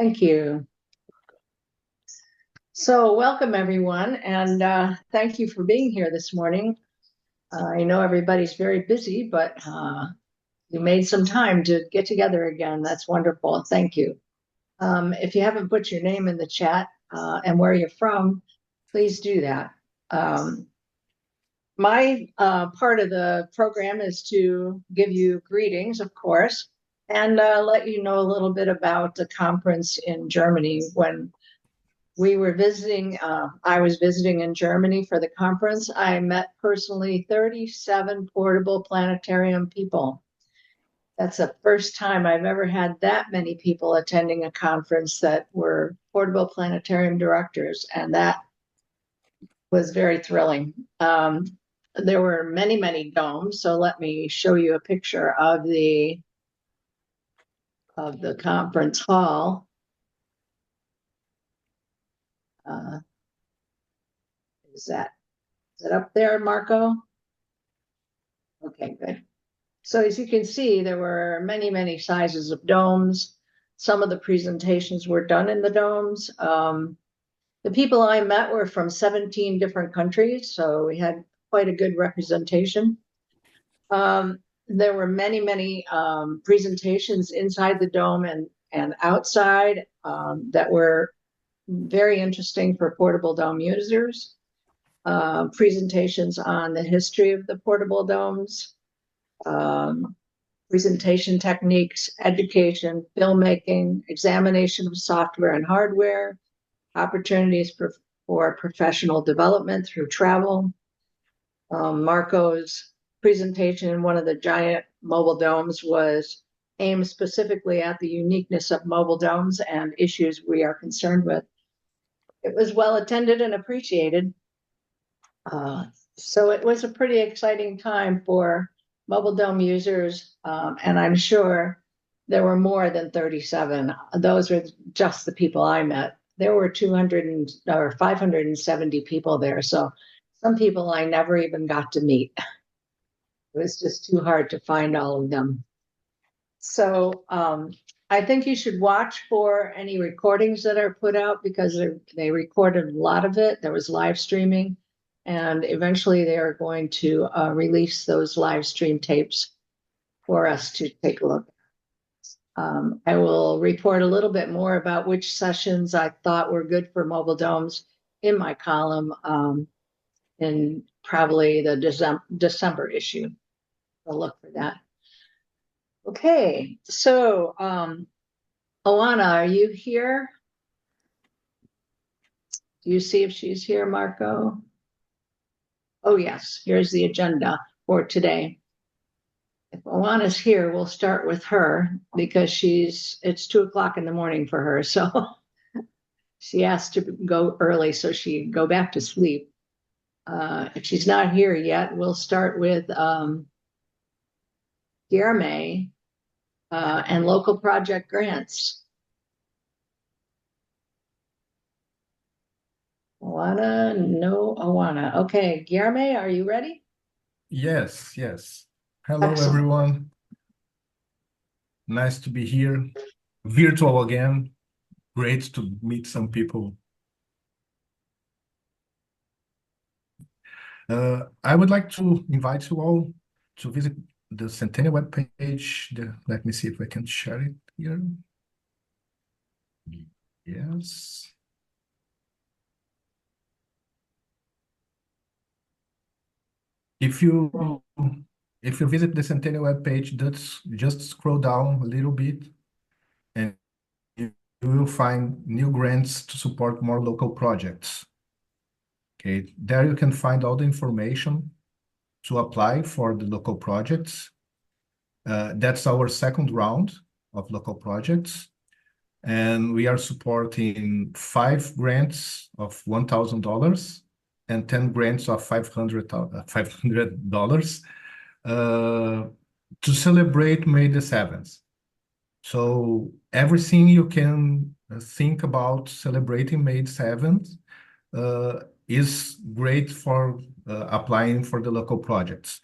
Thank you. So welcome everyone, and thank you for being here this morning. I know everybody's very busy, but you made some time to get together again. That's wonderful. Thank you. If you haven't put your name in the chat and where you're from, please do that. My part of the program is to give you greetings, of course, and let you know a little bit about the conference in Germany. When we were visiting, I was visiting in Germany for the conference. I met personally 37 portable planetarium people. That's the first time I've ever had that many people attending a conference that were portable planetarium directors, and that was very thrilling. There were many, many domes, so let me show you a picture of the conference hall. Is it up there, Marco? Okay, good. So as you can see, there were many, many sizes of domes. Some of the presentations were done in the domes. The people I met were from 17 different countries, so we had quite a good representation. There were many, many presentations inside the dome and outside that were very interesting for portable dome users. Presentations on the history of the portable domes, presentation techniques, education, filmmaking, examination of software and hardware, opportunities for professional development through travel. Marco's presentation in one of the giant mobile domes was aimed specifically at the uniqueness of mobile domes and issues we are concerned with. It was well attended and appreciated. So it was a pretty exciting time for mobile dome users, and I'm sure there were more than 37. Those were just the people I met. There were 570 people there, so some people I never even got to meet. It was just too hard to find all of them. So I think you should watch for any recordings that are put out because they recorded a lot of it. There was live streaming. And eventually they are going to release those live stream tapes for us to take a look at. I will report a little bit more about which sessions I thought were good for mobile domes in my column in probably the December issue. I'll look for that. Okay, so Oana, are you here? Do you see if she's here, Marco? Oh, yes, here's the agenda for today. If Oana's here, we'll start with her because it's 2 o'clock in the morning for her. So she has to go early so she can go back to sleep. If she's not here yet, we'll start with Guilherme and local project grants. Oana, no Oana. Okay, Guilherme, are you ready? Yes. Hello, Excellent. everyone. Nice to be here. Virtual again. Great to meet some people. I would like to invite you all to visit the Centennial webpage. Let me see if I can share it here. Yes. If you visit the Centennial webpage, just scroll down a little bit and you will find new grants to support more local projects. Okay, there you can find all the information to apply for the local projects. That's our second round of local projects. And we are supporting 5 grants of $1,000 and 10 grants of $500 to celebrate May the 7th. So everything you can think about celebrating May the 7th is great for applying for the local projects.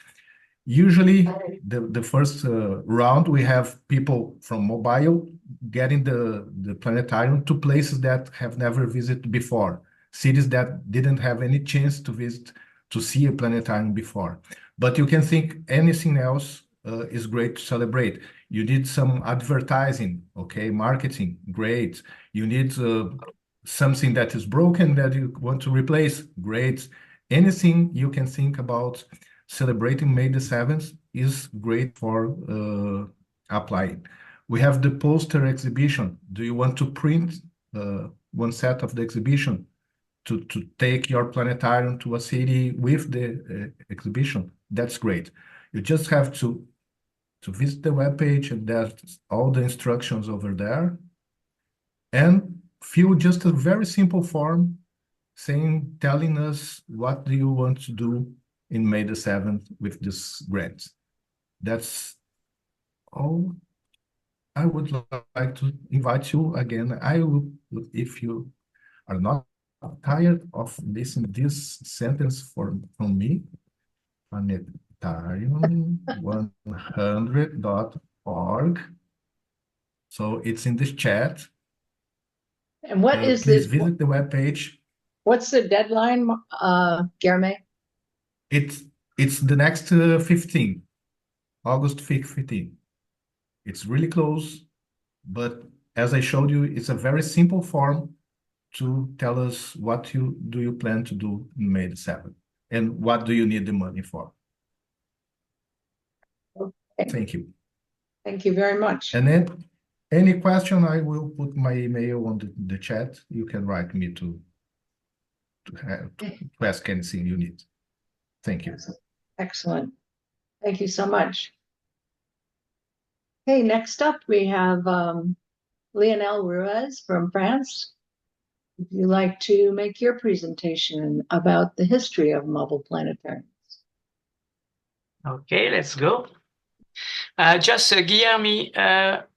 Usually, the first round, we have people from mobile getting the planetarium to places that have never visited before, cities that didn't have any chance to visit to see a planetarium before. But you can think anything else is great to celebrate. You need some advertising, okay, marketing, great. You need something that is broken that you want to replace, great. Anything you can think about celebrating May the 7th is great for applying. We have the poster exhibition. Do you want to print one set of the exhibition to take your planetarium to a city with the exhibition? That's great. You just have to visit the webpage, and there's all the instructions over there, and fill just a very simple form telling us what do you want to do in May the 7th with this grant. That's all. I would like to invite you again. If you are not tired of listening this sentence from me, planetarium100.org. So it's in this chat. And what is Please this? visit the webpage. What's the deadline, Guilherme? It's the next 15, August 15. It's really close, but as I showed you, it's a very simple form to tell us what you plan to do in May the 7th and what do you need the money for. Okay. Thank you. Thank you very much. And then any question, I will put my email on the chat. You can write me to ask anything you need. Thank you. Excellent. Thank you so much. Okay, next up we have Lionel Ruiz from France. Would you like to make your presentation about the history of mobile planetariums? Okay, let's go. Just Guilherme,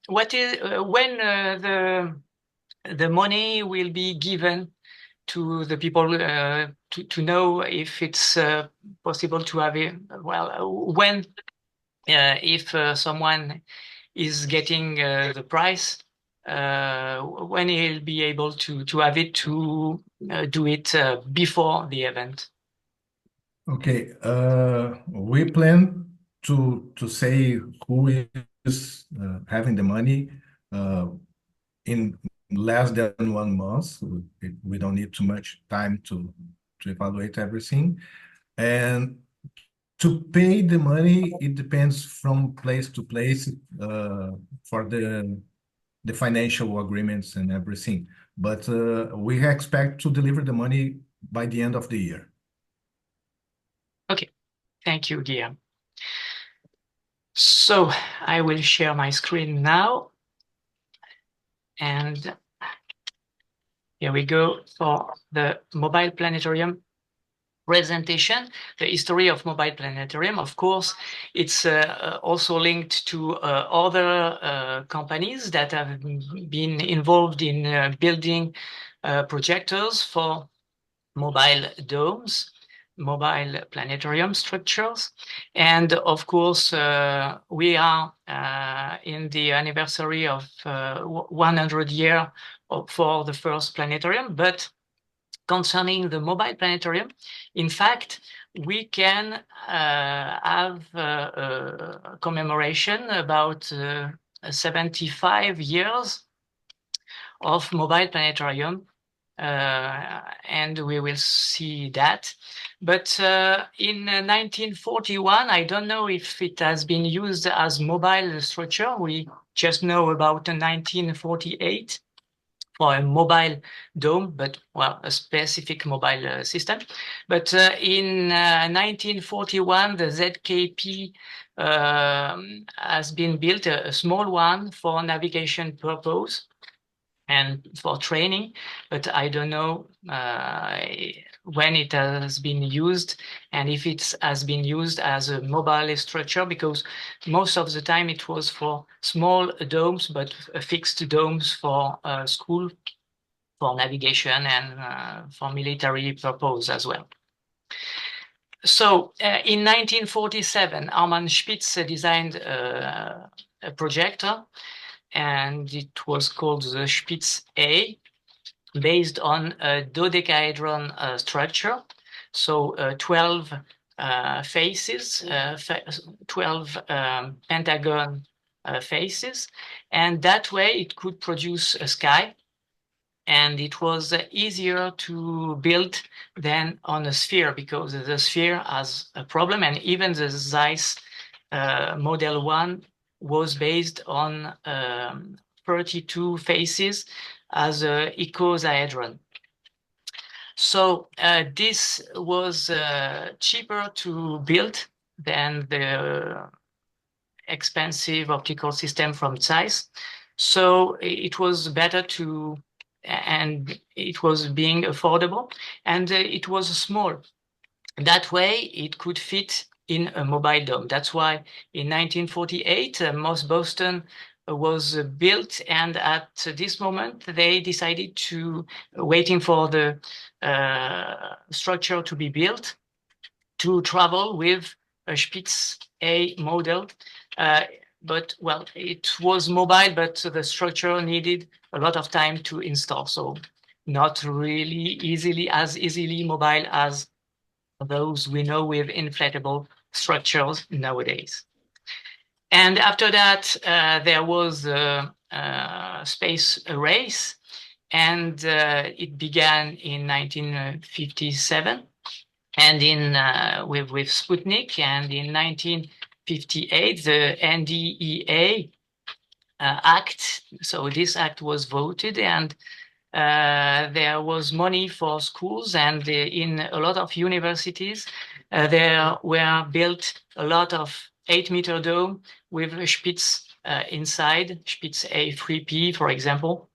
what is when the money will be given to the people to know if it's possible to have it? Well, when if someone is getting the prize, when he'll be able to have it to do it before the event. Okay, we plan to say who is having the money in less than 1 month. We don't need too much time to evaluate everything. And to pay the money, it depends from place to place for the financial agreements and everything. But we expect to deliver the money by the end of the year. Okay, thank you, Guillaume. So I will share my screen now. And here we go for the mobile planetarium presentation. The history of mobile planetarium, of course, it's also linked to other companies that have been involved in building projectors for mobile domes, mobile planetarium structures. And of course, we are in the anniversary of 100 years for the first planetarium. But concerning the mobile planetarium, in fact, we can have a commemoration about 75 years of mobile planetarium. And we will see that. But in 1941, I don't know if it has been used as mobile structure. We just know about 1948 for a mobile dome, but well, a specific mobile system. But in 1941, the ZKP has been built, a small one for navigation purpose and for training, but I don't know when it has been used and if it has been used as a mobile structure, because most of the time it was for small domes, but fixed domes for school, for navigation, and for military purpose as well. So in 1947, Armand Spitz designed a projector and it was called the Spitz A, based on a dodecahedron structure. So 12 faces, 12 pentagon faces, and that way it could produce a sky, and it was easier to build than on a sphere, because the sphere has a problem, and even the Zeiss Model 1 was based on 32 faces as a icosahedron. So this was cheaper to build than the expensive optical system from Zeiss. So it was better to, and it was being affordable, and it was small. That way it could fit in a mobile dome. That's why in 1948, most Boston was built, and at this moment they decided to waiting for the structure to be built to travel with a Spitz A model. But well, it was mobile, but the structure needed a lot of time to install. So not really as easily mobile as those we know with inflatable structures nowadays. And after that, there was a space race, and it began in 1957, and in with Sputnik, and in 1958, the NDEA Act. So this act was voted, and there was money for schools, and in a lot of universities, there were built a lot of 8-meter dome with a Spitz inside, Spitz A3P, for example.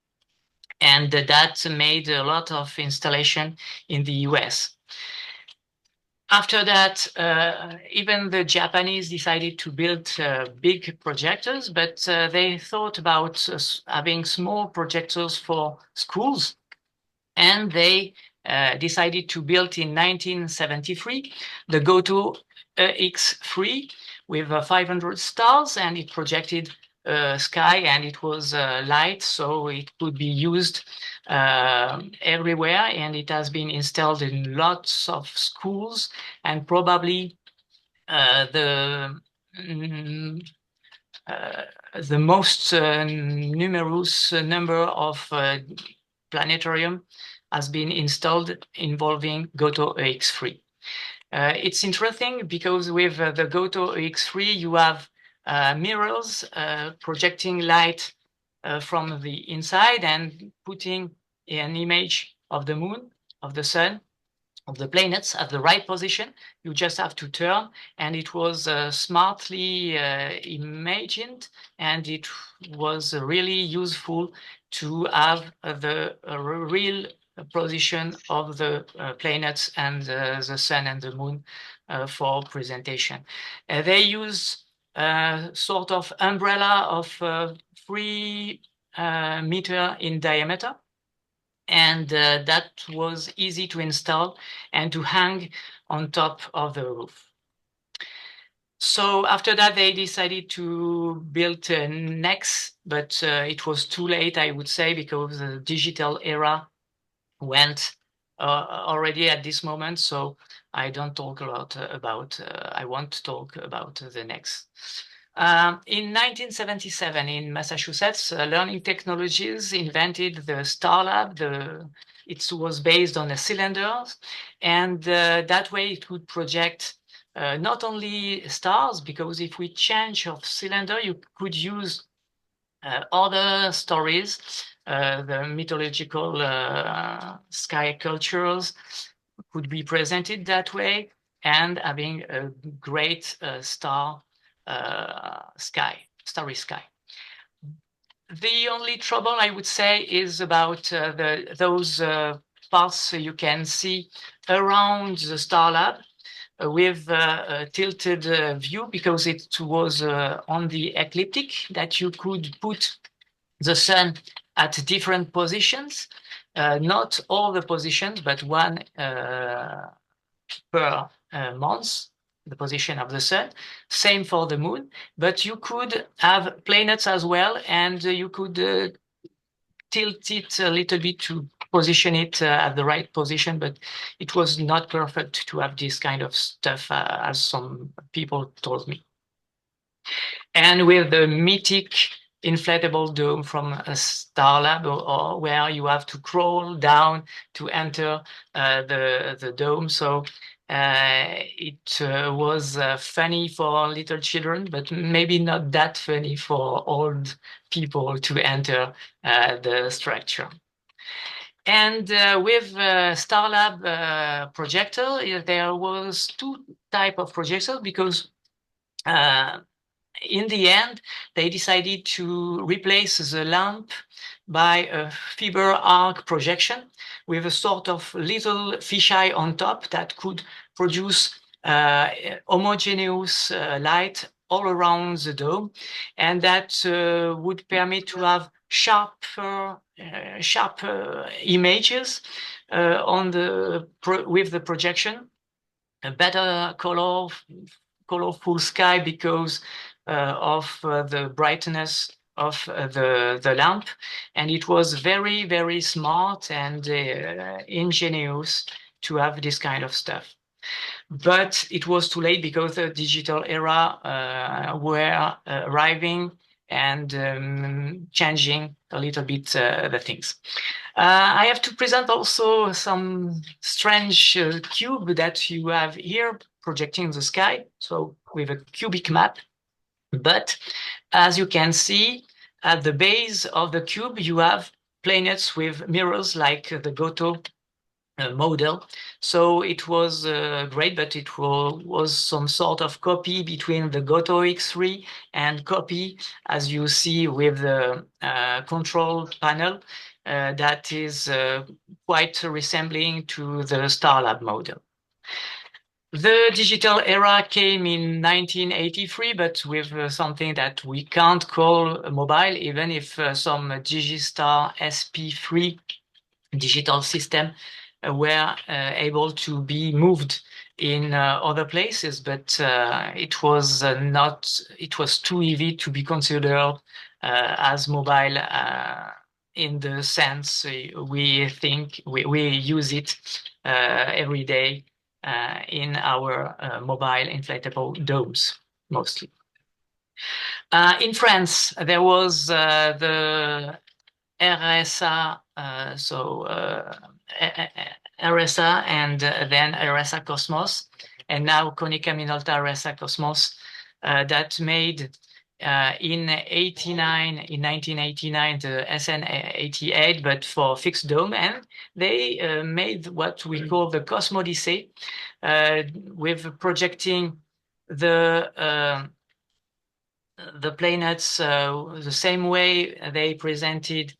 And that made a lot of installation in the US. After that, even the Japanese decided to build big projectors, but they thought about having small projectors for schools. And they decided to build in 1973 the Goto X3 with 500 stars, and it projected sky, and it was light, so it could be used everywhere, and it has been installed in lots of schools, and probably the most numerous number of planetarium has been installed involving Goto X3. It's interesting because with the Goto X3 you have mirrors projecting light from the inside and putting an image of the moon, of the sun, of the planets at the right position. You just have to turn, and it was smartly imagined, and it was really useful to have the real position of the planets and the sun and the moon for presentation. They use sort of umbrella of 3 meter in diameter, and that was easy to install and to hang on top of the roof. So after that, they decided to build next, but it was too late, I would say, because the digital era went already at this moment. So I don't talk a lot about, I want to talk about the next. In 1977, in Massachusetts, Learning Technologies invented the Star Lab. It was based on a cylinder, and that way it would project not only stars, because if we change of cylinder, you could use other stories, the mythological sky cultures could be presented that way, and having a great starry sky. The only trouble, I would say, is about those parts you can see around the Star Lab with a tilted view, because it was on the ecliptic that you could put the sun at different positions, not all the positions, but one per month. the position of the sun. Same for the moon, but you could have planets as well, and you could tilt it a little bit to position it at the right position, but it was not perfect to have this kind of stuff, as some people told me. And with the mythic inflatable dome from a Starlab, or where you have to crawl down to enter the dome. So it was funny for little children, but maybe not that funny for old people to enter the structure. And with Starlab projector, there was two type of projectors, because in the end, they decided to replace the lamp by a fiber arc projection with a sort of little fisheye on top that could produce homogeneous light all around the dome, and that would permit to have sharper images with the projection, a better colorful sky because of the brightness of the lamp, and it was very, very smart and ingenious to have this kind of stuff. But it was too late because the digital era were arriving and changing a little bit the things. I have to present also some strange cube that you have here projecting the sky, so with a cubic map. But as you can see, at the base of the cube, you have planets with mirrors like the Goto model. So it was great, but it was some sort of copy between the Goto X3 and copy, as you see with the control panel, that is quite resembling to the Starlab model. The digital era came in 1983, but with something that we can't call a mobile, even if some Digistar SP3 digital system were able to be moved in other places, but it was too heavy to be considered as mobile in the sense we think we use it every day in our mobile inflatable domes, mostly. In France, there was the RSA, RSA and then RSA Cosmos, and now Konica Minolta RSA Cosmos, that made in 1989 the SN88, but for fixed dome, and they made what we call the Cosmodyssey, with projecting the planets the same way they presented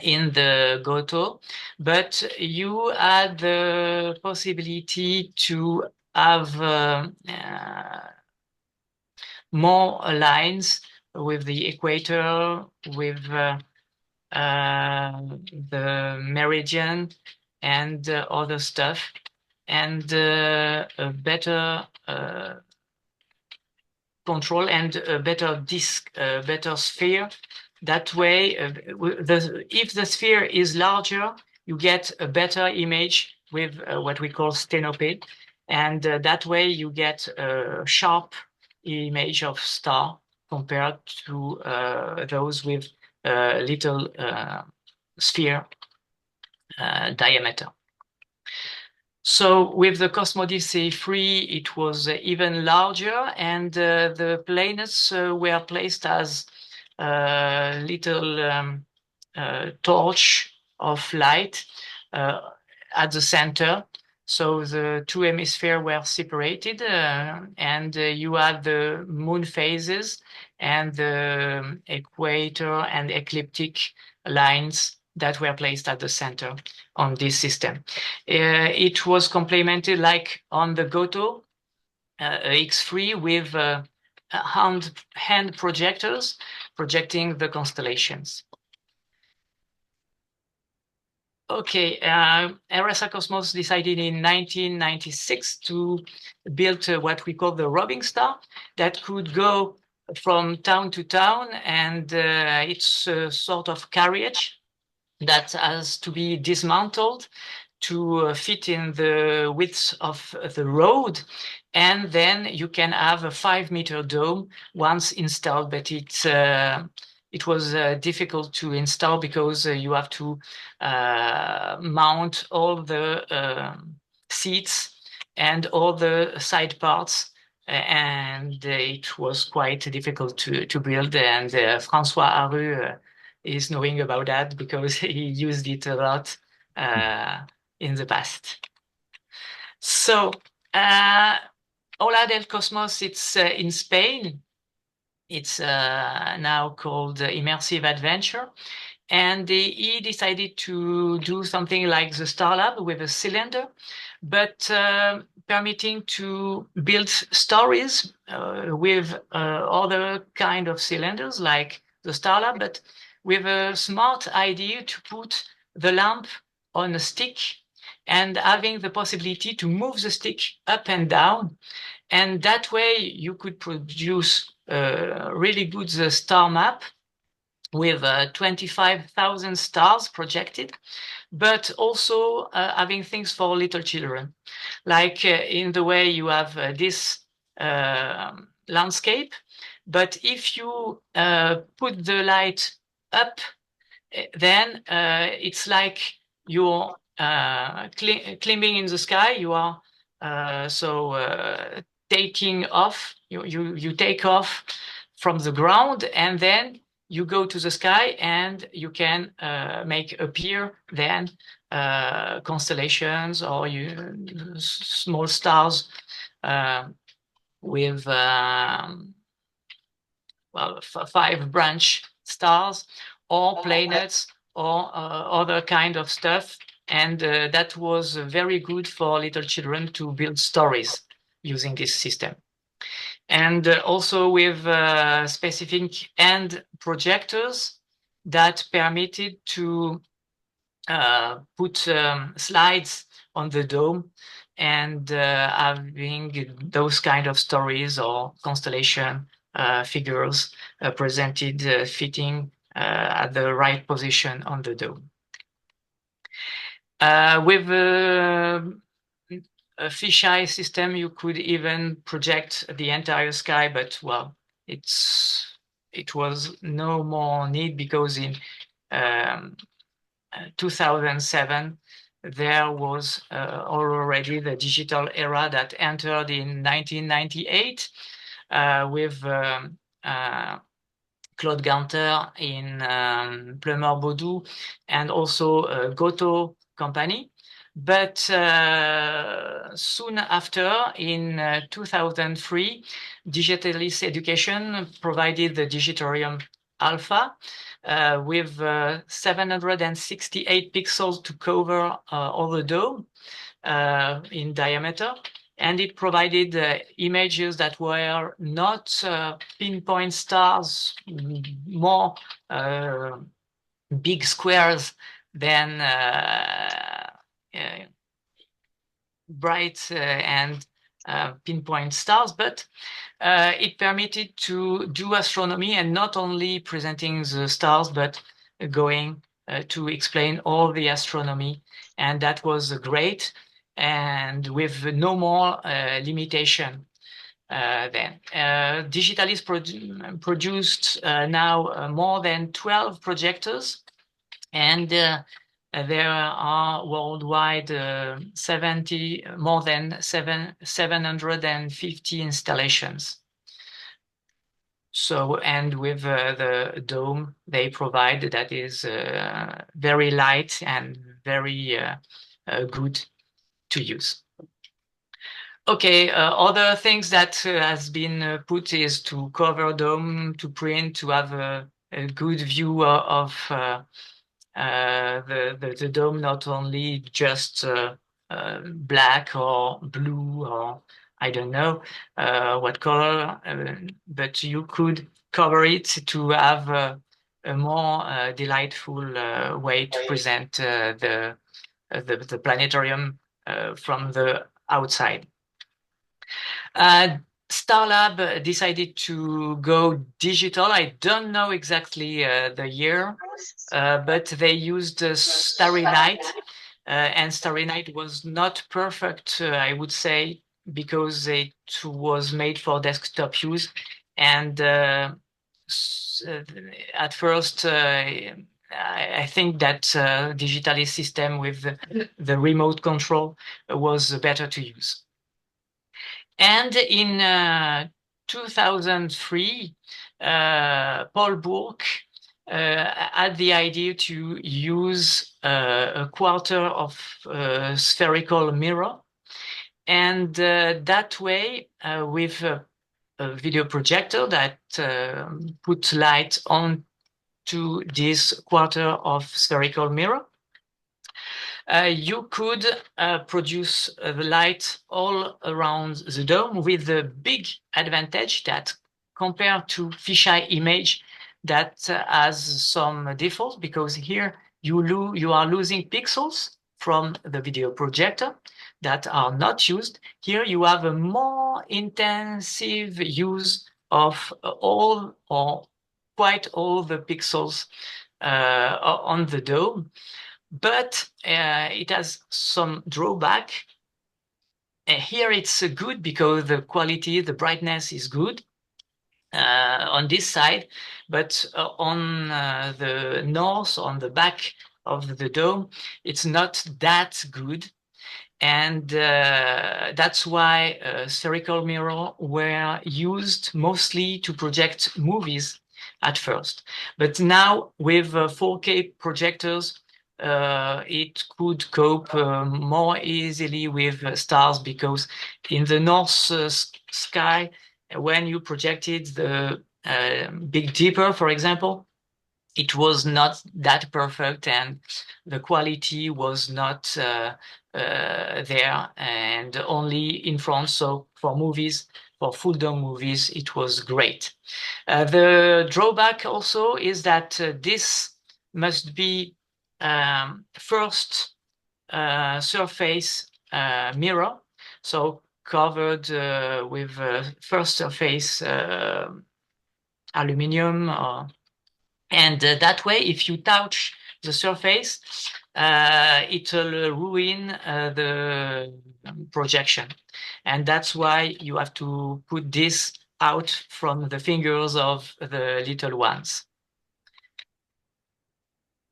in the Goto, but you had the possibility to have more lines with the equator, with the meridian and other stuff, and a better control and a better disk, better sphere. That way, if the sphere is larger, you get a better image with what we call stenope, and that way you get a sharp image of star compared to those with little sphere diameter. So with the Cosmodyssey 3, it was even larger, and the planets were placed as little torch of light at the center. So the two hemispheres were separated, and you had the moon phases and the equator and ecliptic lines that were placed at the center on this system. It was complemented like on the Goto X3 with hand projectors projecting the constellations. Okay, RSA Cosmos decided in 1996 to build what we call the robbing star that could go from town to town, and it's a sort of carriage that has to be dismantled to fit in the width of the road, and then you can have a 5-meter dome once installed, but it was difficult to install because you have to mount all the seats and all the side parts, and it was quite difficult to build. And François Haru is knowing about that because he used it a lot in the past. So, Ola del Cosmos, it's in Spain. It's now called Immersive Adventure. And he decided to do something like the Starlab with a cylinder, but permitting to build stories with other kind of cylinders like the Starlab, but with a smart idea to put the lamp on a stick and having the possibility to move the stick up and down. And that way you could produce really good star map with 25,000 stars projected, but also having things for little children. Like in the way you have this landscape, but if you put the light up, then it's like you're climbing in the sky. You are taking off. You take off from the ground, and then you go to the sky, and you can make appear then constellations or small stars with well, 5 branch stars or planets or other kind of stuff. And that was very good for little children to build stories using this system. And also with specific end projectors that permitted to put slides on the dome and having those kind of stories or constellation figures presented fitting at the right position on the dome. With a fisheye system, you could even project the entire sky, but well, it was no more need because in 2007 there was already the digital era that entered in 1998 with Claude Ganter in Plumeur Baudou and also Goto company. But soon after, in 2003, Digitalis Education provided the Digitarium Alpha with 768 pixels to cover all the dome in diameter. And it provided images that were not pinpoint stars, more big squares than bright and pinpoint stars, but it permitted to do astronomy and not only presenting the stars, but going to explain all the astronomy. And that was great, and with no more limitation then. Digitalis produced now more than 12 projectors, and there are worldwide more than 750 installations. So, and with the dome they provide that is very light and very good to use. Okay, other things that has been put is to cover dome, to print, to have a good view of the dome, not only just black or blue or I don't know what color, but you could cover it to have a a more delightful way to present the planetarium from the outside. Starlab decided to go digital. I don't know exactly the year, but they used Starry Night, and Starry Night was not perfect, I would say, because it was made for desktop use. And at first, I think that digitally system with the remote control was better to use. And in 2003, Paul Burke had the idea to use a quarter of spherical mirror. And that way, with a video projector that put light on to this quarter of spherical mirror, you could produce the light all around the dome, with the big advantage that compared to fisheye image that has some defaults, because here you are losing pixels from the video projector that are not used. Here you have a more intensive use of all or quite all the pixels on the dome. But it has some drawback. Here it's good because the quality, the brightness is good on this side, but on the north, on the back of the dome, it's not that good. And that's why spherical mirror were used mostly to project movies at first. But now with 4K projectors, it could cope more easily with stars, because in the north sky, when you projected the Big Dipper, for example, it was not that perfect, and the quality was not there, and only in France. So for movies, for full dome movies, it was great. The drawback also is that this must be first surface mirror, so covered with first surface aluminium, and that way, if you touch the surface, it will ruin the projection. And that's why you have to put this out from the fingers of the little ones.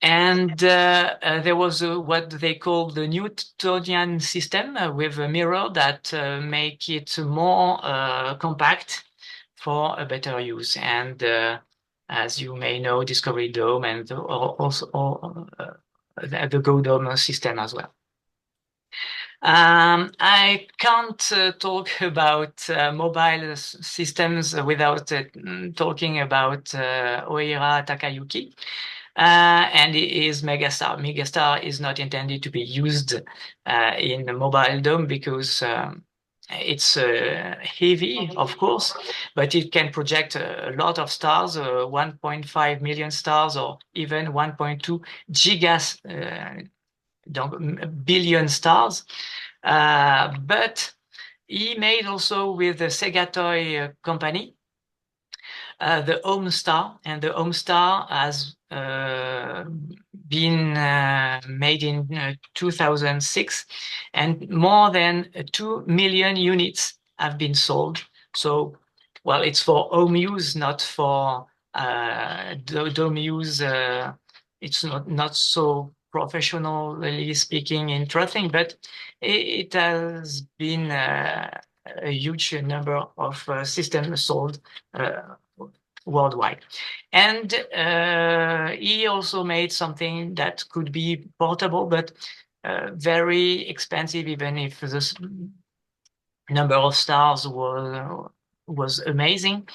And there was what they call the Newtonian system, with a mirror that make it more compact for a better use. And as you may know, Discovery Dome and also the Go Dome system as well. I can't talk about mobile systems without talking about Oira Takayuki. And it is Megastar. Megastar is not intended to be used in the mobile dome because it's heavy, of course, but it can project a lot of stars, 1.5 million stars, or even 1.2 gigas, billion stars. But he made also with the Sega Toy company the Home Star, and the Home Star has been made in 2006, and more than 2 million units have been sold. So, well, it's for home use, not for dome use. It's not so professionally speaking interesting, but it has been a huge number of systems sold worldwide. And he also made something that could be portable, but very expensive, even if the number of stars was amazing.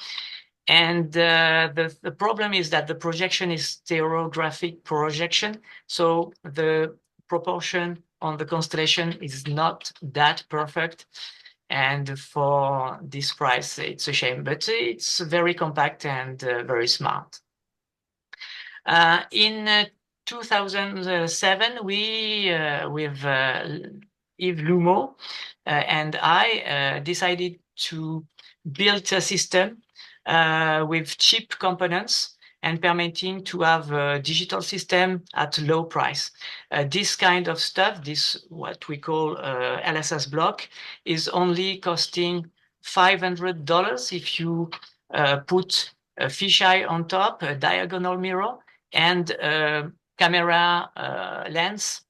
And the problem is that the projection is stereographic projection, so the proportion on the constellation is not that perfect. And for this price, it's a shame, but it's very compact and very smart. In 2007, we, with Yves Lumeau and I, decided to build a system with cheap components and permitting to have a digital system at low price. This kind of stuff, this what we call LSS block, is only costing $500 if you put a fisheye on top, a diagonal mirror, and a camera lens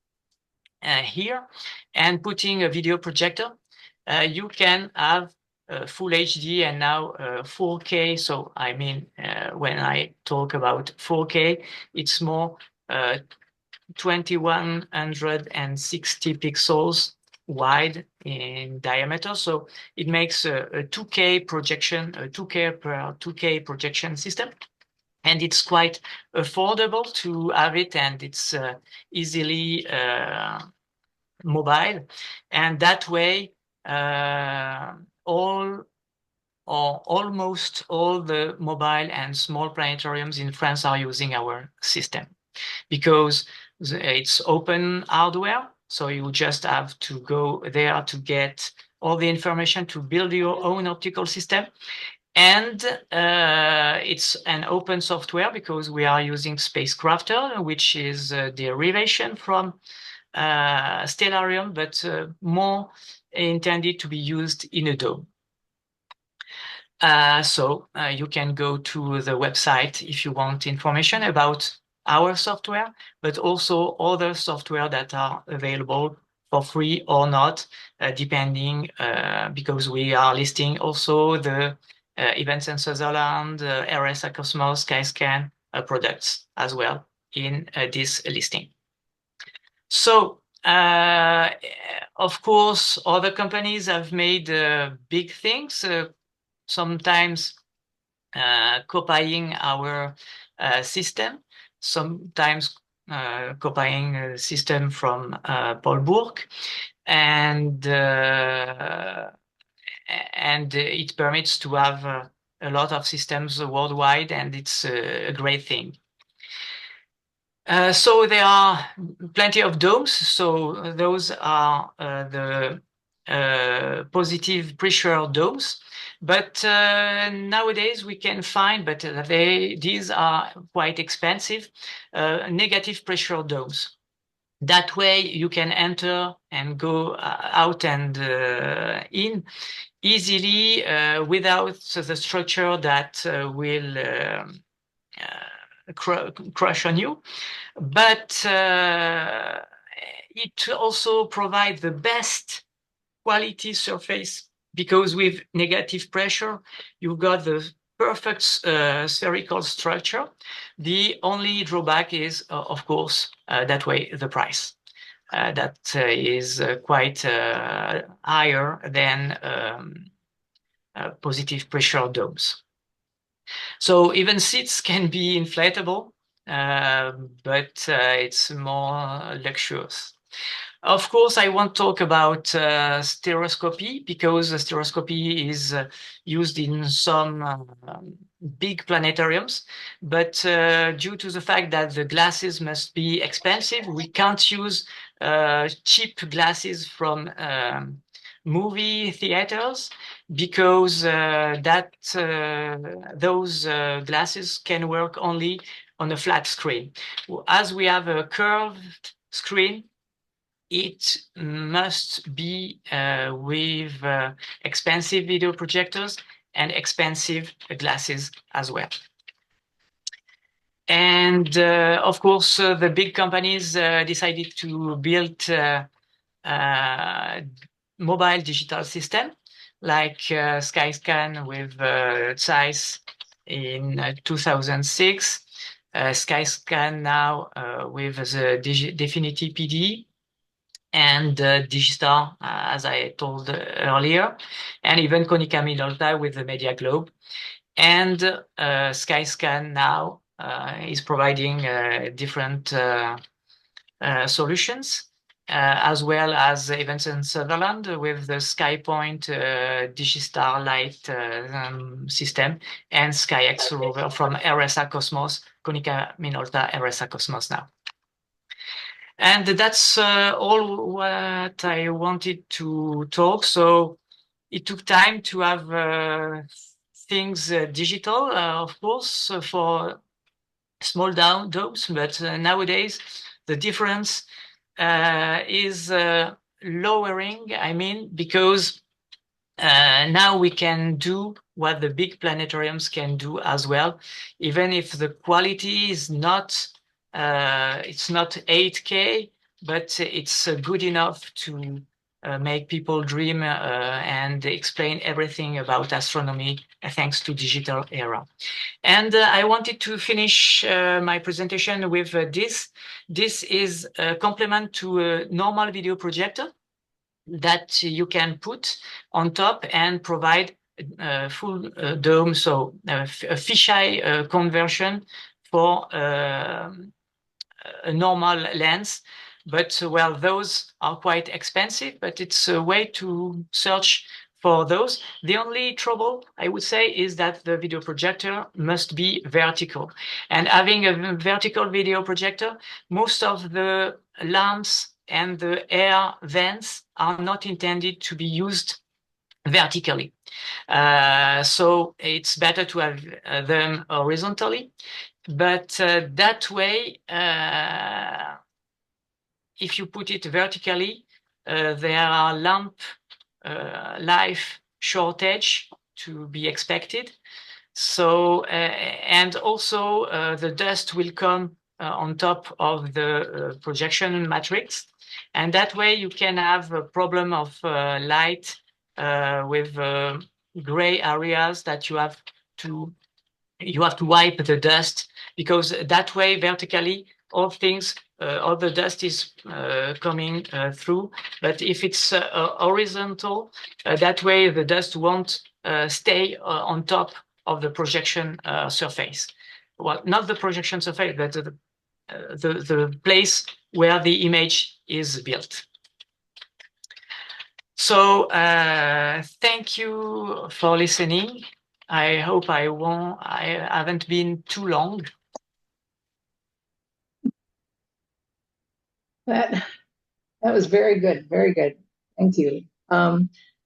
here, and putting a video projector. You can have full HD and now 4K. So I mean, when I talk about 4K, it's more 2160 pixels wide in diameter. So it makes a 2K projection, a 2K per 2K projection system. And it's quite affordable to have it, and it's easily mobile. And that way, all or almost all the mobile and small planetariums in France are using our system, because it's open hardware. So you just have to go there to get all the information to build your own optical system. And it's an open software because we are using Spacecrafter, which is a derivation from Stellarium, but more intended to be used in a dome. So you can go to the website if you want information about our software, but also other software that are available for free or not, depending, because we are listing also the Events in Switzerland, RSA Cosmos, Skyscan products as well in this listing. So, of course, other companies have made big things, sometimes copying our system, sometimes copying a system from Paul Burke, and it permits to have a lot of systems worldwide, and it's a great thing. So there are plenty of domes. So those are the positive pressure domes. But nowadays we can find, but these are quite expensive, negative pressure domes. That way you can enter and go out and in easily without the structure that will crush on you. But it also provides the best quality surface, because with negative pressure, you've got the perfect spherical structure. The only drawback is, of course, that way the price. That is quite higher than positive pressure domes. So even seats can be inflatable, but it's more luxurious. Of course, I won't talk about stereoscopy, because stereoscopy is used in some big planetariums. But due to the fact that the glasses must be expensive, we can't use cheap glasses from movie theaters, because those glasses can work only on a flat screen. As we have a curved screen, it must be with expensive video projectors and expensive glasses as well. And of course, the big companies decided to build mobile digital system like Skyscan with Zeiss in 2006, Skyscan now with the Definity PD, and Digistar, as I told earlier, and even Konica Minolta with the Media Globe. And Skyscan now is providing different solutions, as well as Events in Sutherland with the SkyPoint Digistar Light system, and SkyX rover from RSA Cosmos Konica Minolta RSA Cosmos now. And that's all what I wanted to talk. So it took time to have things digital, of course, for small domes, but nowadays the difference is lowering, I mean, because now we can do what the big planetariums can do as well, even if the quality is not, it's not 8K, but it's good enough to make people dream and explain everything about astronomy thanks to digital era. And I wanted to finish my presentation with this. This is a complement to a normal video projector that you can put on top and provide full dome, so a fisheye conversion for a normal lens. But well, those are quite expensive, but it's a way to search for those. The only trouble, I would say, is that the video projector must be vertical. And having a vertical video projector, most of the lamps and the air vents are not intended to be used vertically. So it's better to have them horizontally. But that way, if you put it vertically, there are lamp life shortage to be expected. So, and also the dust will come on top of the projection matrix. And that way you can have a problem of light with gray areas that you have to wipe the dust, because that way vertically all the dust is coming through. But if it's horizontal, that way the dust won't stay on top of the projection surface. Well, not the projection surface, but the place where the image is built. So thank you for listening. I hope I haven't been too long. That was very good, very good. Thank you.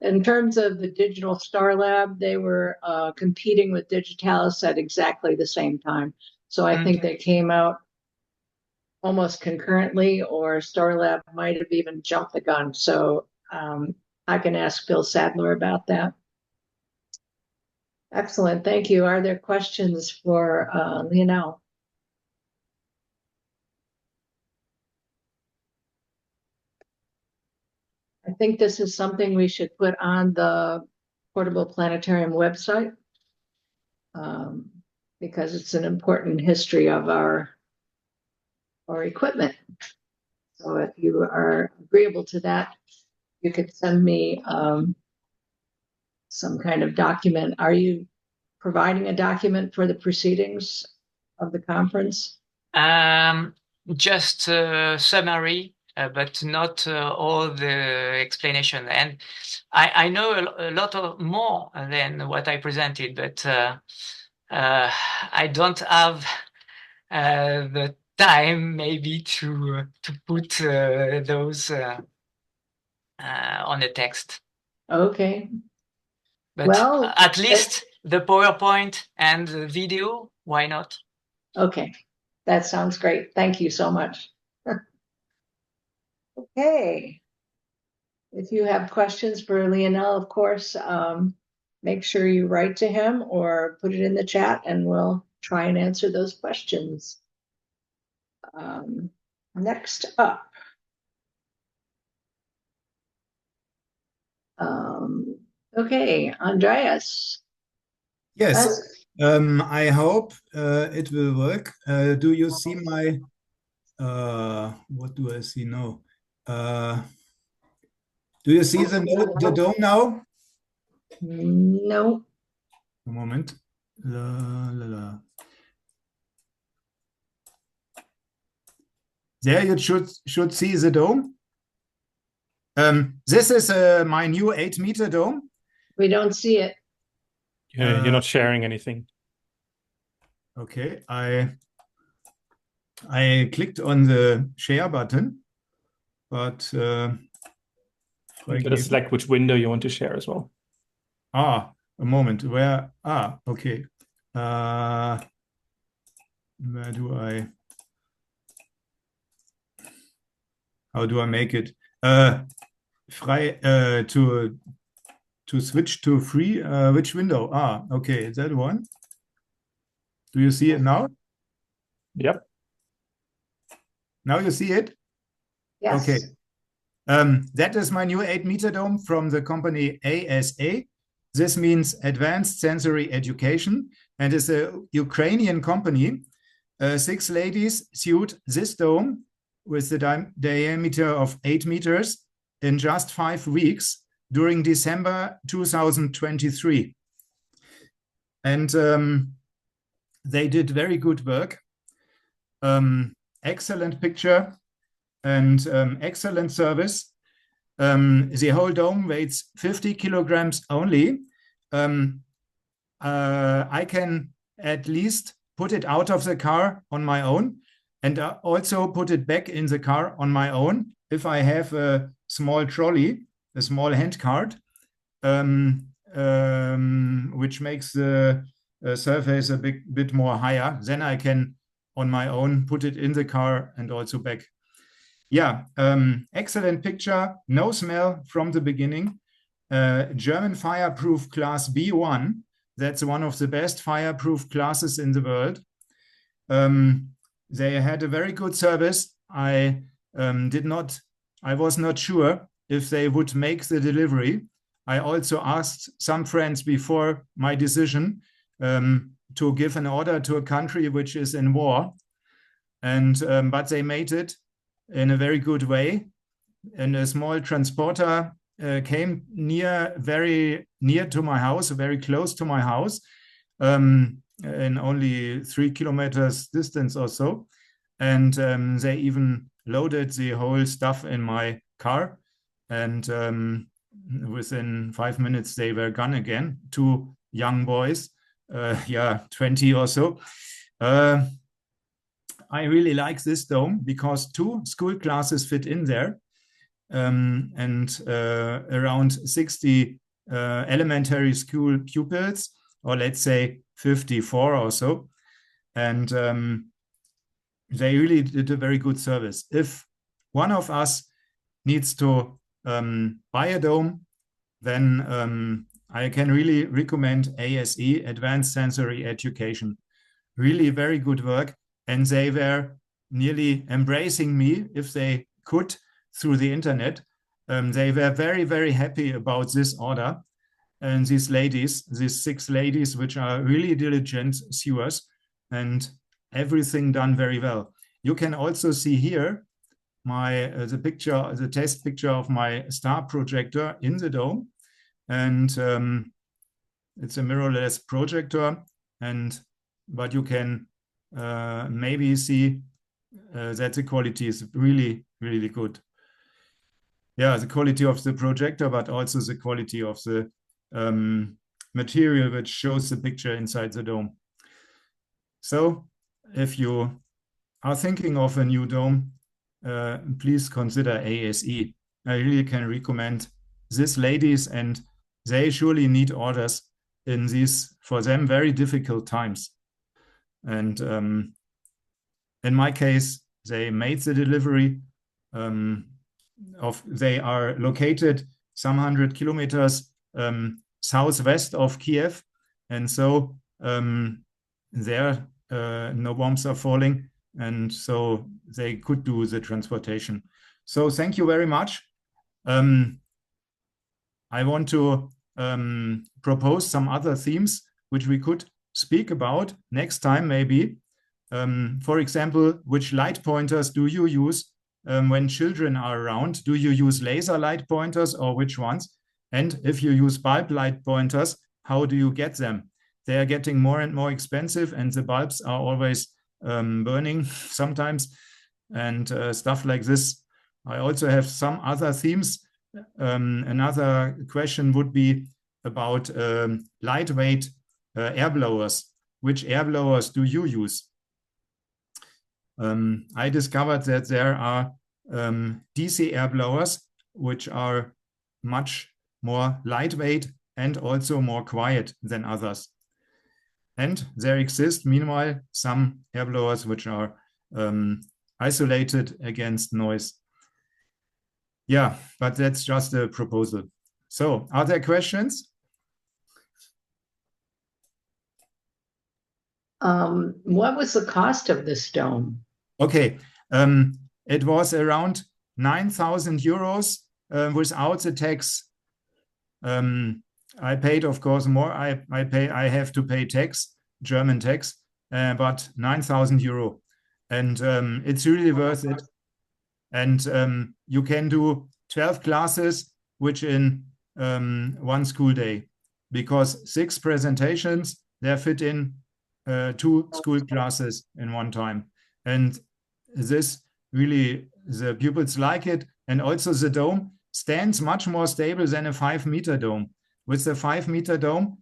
In terms of the Digital Star Lab, they were competing with Digitalis at exactly the same time. So I think they came out almost concurrently, or Star Lab might have even jumped the gun. So I can ask Phil Sadler about that. Excellent, thank you. Are there questions for Lionel? I think this is something we should put on the Portable Planetarium website, because it's an important history of our equipment. So if you are agreeable to that, you could send me some kind of document. Are you providing a document for the proceedings of the conference? Just a summary, but not all the explanation. And I know a lot more than what I presented, but I don't have the time maybe to put those on the text. Okay. But well, at least the PowerPoint and the video, why not? Okay, that sounds great. Thank you so much. Okay. If you have questions for Lionel, of course, make sure you write to him or put it in the chat and we'll try and answer those questions. Next up. Okay, Andreas. Yes, I hope it will work. Do you see my, what do I see now? Do you see the dome now? No. A moment. La, la, la. There you should see the dome. This is my new 8-meter dome. We don't see it. You're not sharing anything. Okay, I I clicked on the share button, but You gotta select which window you want to share as well. a moment. Where? Okay. Where do I? How do I make it? Frei to switch to free. Which window? Okay, that one. Do you see it now? Yep. Now you see it? Yes. Okay. That is my new 8-meter dome from the company ASA. This means Advanced Sensory Education, and is a Ukrainian company. 6 ladies sewed this dome with the diameter of 8 meters in just 5 weeks during December 2023. And they did very good work. Excellent picture and excellent service. The whole dome weighs 50 kilograms only. I can at least put it out of the car on my own, and also put it back in the car on my own if I have a small trolley, a small hand cart, which makes the surface a bit more higher. Then I can, on my own, put it in the car and also back. Yeah, excellent picture. No smell from the beginning. German fireproof class B1. That's one of the best fireproof classes in the world. They had a very good service. I was not sure if they would make the delivery. I also asked some friends before my decision to give an order to a country which is in war, and but they made it in a very good way. And a small transporter came very near to my house, very close to my house, in only 3 kilometers distance or so. And they even loaded the whole stuff in my car. And within 5 minutes, they were gone again. 2 young boys, 20 or so. I really like this dome because 2 school classes fit in there. And around 60 elementary school pupils, or let's say 54 or so. And they really did a very good service. If one of us needs to buy a dome, then I can really recommend ASE, Advanced Sensory Education. Really very good work. And they were nearly embracing me if they could through the internet. They were very, very happy about this order. And these ladies, these 6 ladies, which are really diligent sewers, and everything done very well. You can also see here the test picture of my star projector in the dome. And it's a mirrorless projector, but you can maybe see that the quality is really, really good. Yeah, the quality of the projector, but also the quality of the material which shows the picture inside the dome. So if you are thinking of a new dome, please consider ASE. I really can recommend these ladies, and they surely need orders in these, for them, very difficult times. And in my case, they made the delivery. They are located some 100 kilometers southwest of Kiev, and so there no bombs are falling, and so they could do the transportation. So thank you very much. I want to propose some other themes which we could speak about next time, maybe. For example, which light pointers do you use when children are around? Do you use laser light pointers, or which ones? And if you use bulb light pointers, how do you get them? They are getting more and more expensive, and the bulbs are always burning sometimes, and stuff like this. I also have some other themes. Another question would be about lightweight air blowers. Which air blowers do you use? I discovered that there are DC air blowers, which are much more lightweight and also more quiet than others. And there exist, meanwhile, some air blowers which are isolated against noise. Yeah, but that's just a proposal. So, are there questions? What was the cost of this dome? Okay, it was around 9,000 euros without the tax. I paid, of course, more. I have to pay tax, German tax, but 9,000 euro, and it's really worth it. And you can do 12 classes, which in one school day, because 6 presentations, they fit in 2 school classes in one time. And this really, the pupils like it. And also the dome stands much more stable than a 5-meter dome. With the 5-meter dome,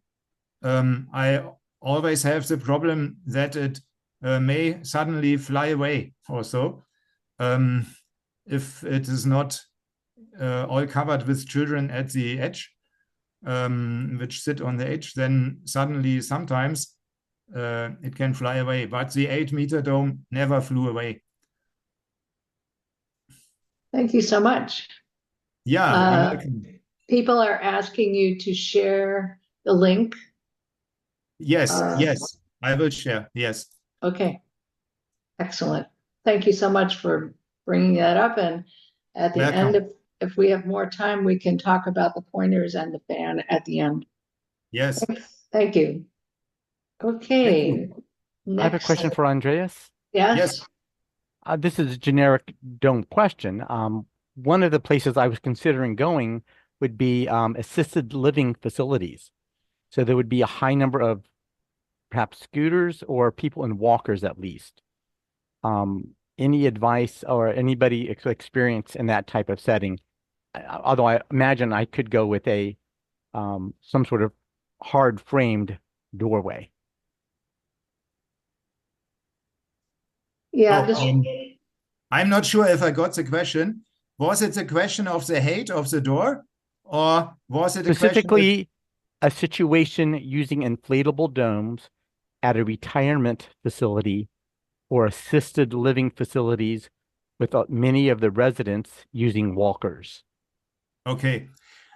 I always have the problem that it may suddenly fly away also. If it is not all covered with children at the edge, which sit on the edge, then suddenly sometimes it can fly away. But the 8-meter dome never flew away. Thank you so much. Yeah, you're welcome. People are asking you to share the link. Yes, yes, I will share. Yes. Okay. Excellent. Thank you so much for bringing that up. And at the Welcome. end, if we have more time, we can talk about the pointers and the fan at the end. Yes. Thank you. Okay. I have a question for Andreas. Yes. Yes. This is a generic dome question. One of the places I was considering going would be assisted living facilities. So there would be a high number of perhaps scooters or people in walkers at least. Any advice or anybody experience in that type of setting? Although I imagine I could go with a some sort of hard framed doorway. Yeah. Oh, I'm not sure if I got the question. Was it the question of the height of the door, or was it specifically a situation using inflatable domes at a retirement facility or assisted living facilities with many of the residents using walkers? Okay.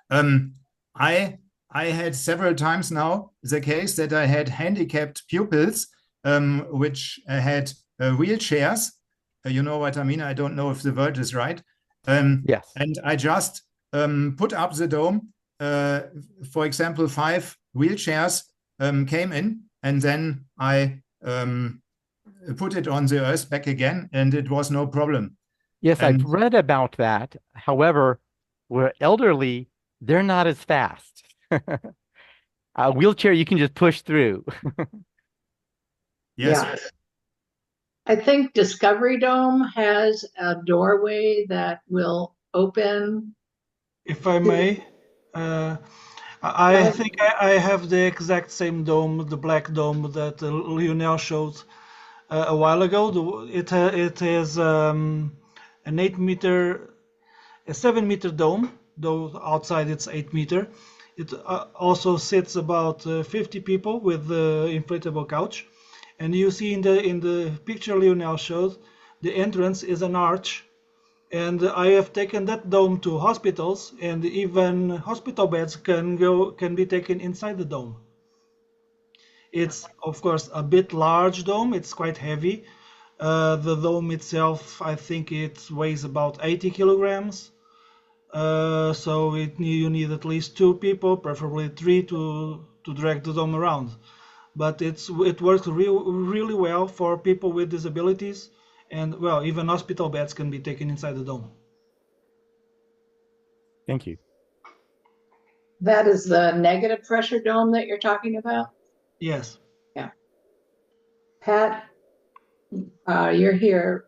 I had several times now the case that I had handicapped pupils which had wheelchairs. You know what I mean? I don't know if the word is right. Yes. And I just put up the dome. For example, 5 wheelchairs came in, and then I put it on the earth back again, and it was no problem. Yes, And I've read about that. However, we're elderly, they're not as fast. A wheelchair you can just push through. yes. Yeah. I think Discovery Dome has a doorway that will open. If I may, I think I have the exact same dome, the black dome that Lionel showed a while ago. It has an 8-meter, a 7-meter dome, though outside it's 8-meter. It also sits about 50 people with the inflatable couch, and you see in the picture Lionel showed, the entrance is an arch. And I have taken that dome to hospitals, and even hospital beds can be taken inside the dome. It's of course a bit large dome. It's quite heavy. The dome itself, I think it weighs about 80 kilograms. So you need at least 2 people, preferably 3, to drag the dome around. But it works really well for people with disabilities. And well, even hospital beds can be taken inside the dome. Thank you. That is the negative pressure dome that you're talking about? Yes. Yeah. Pat, you're here.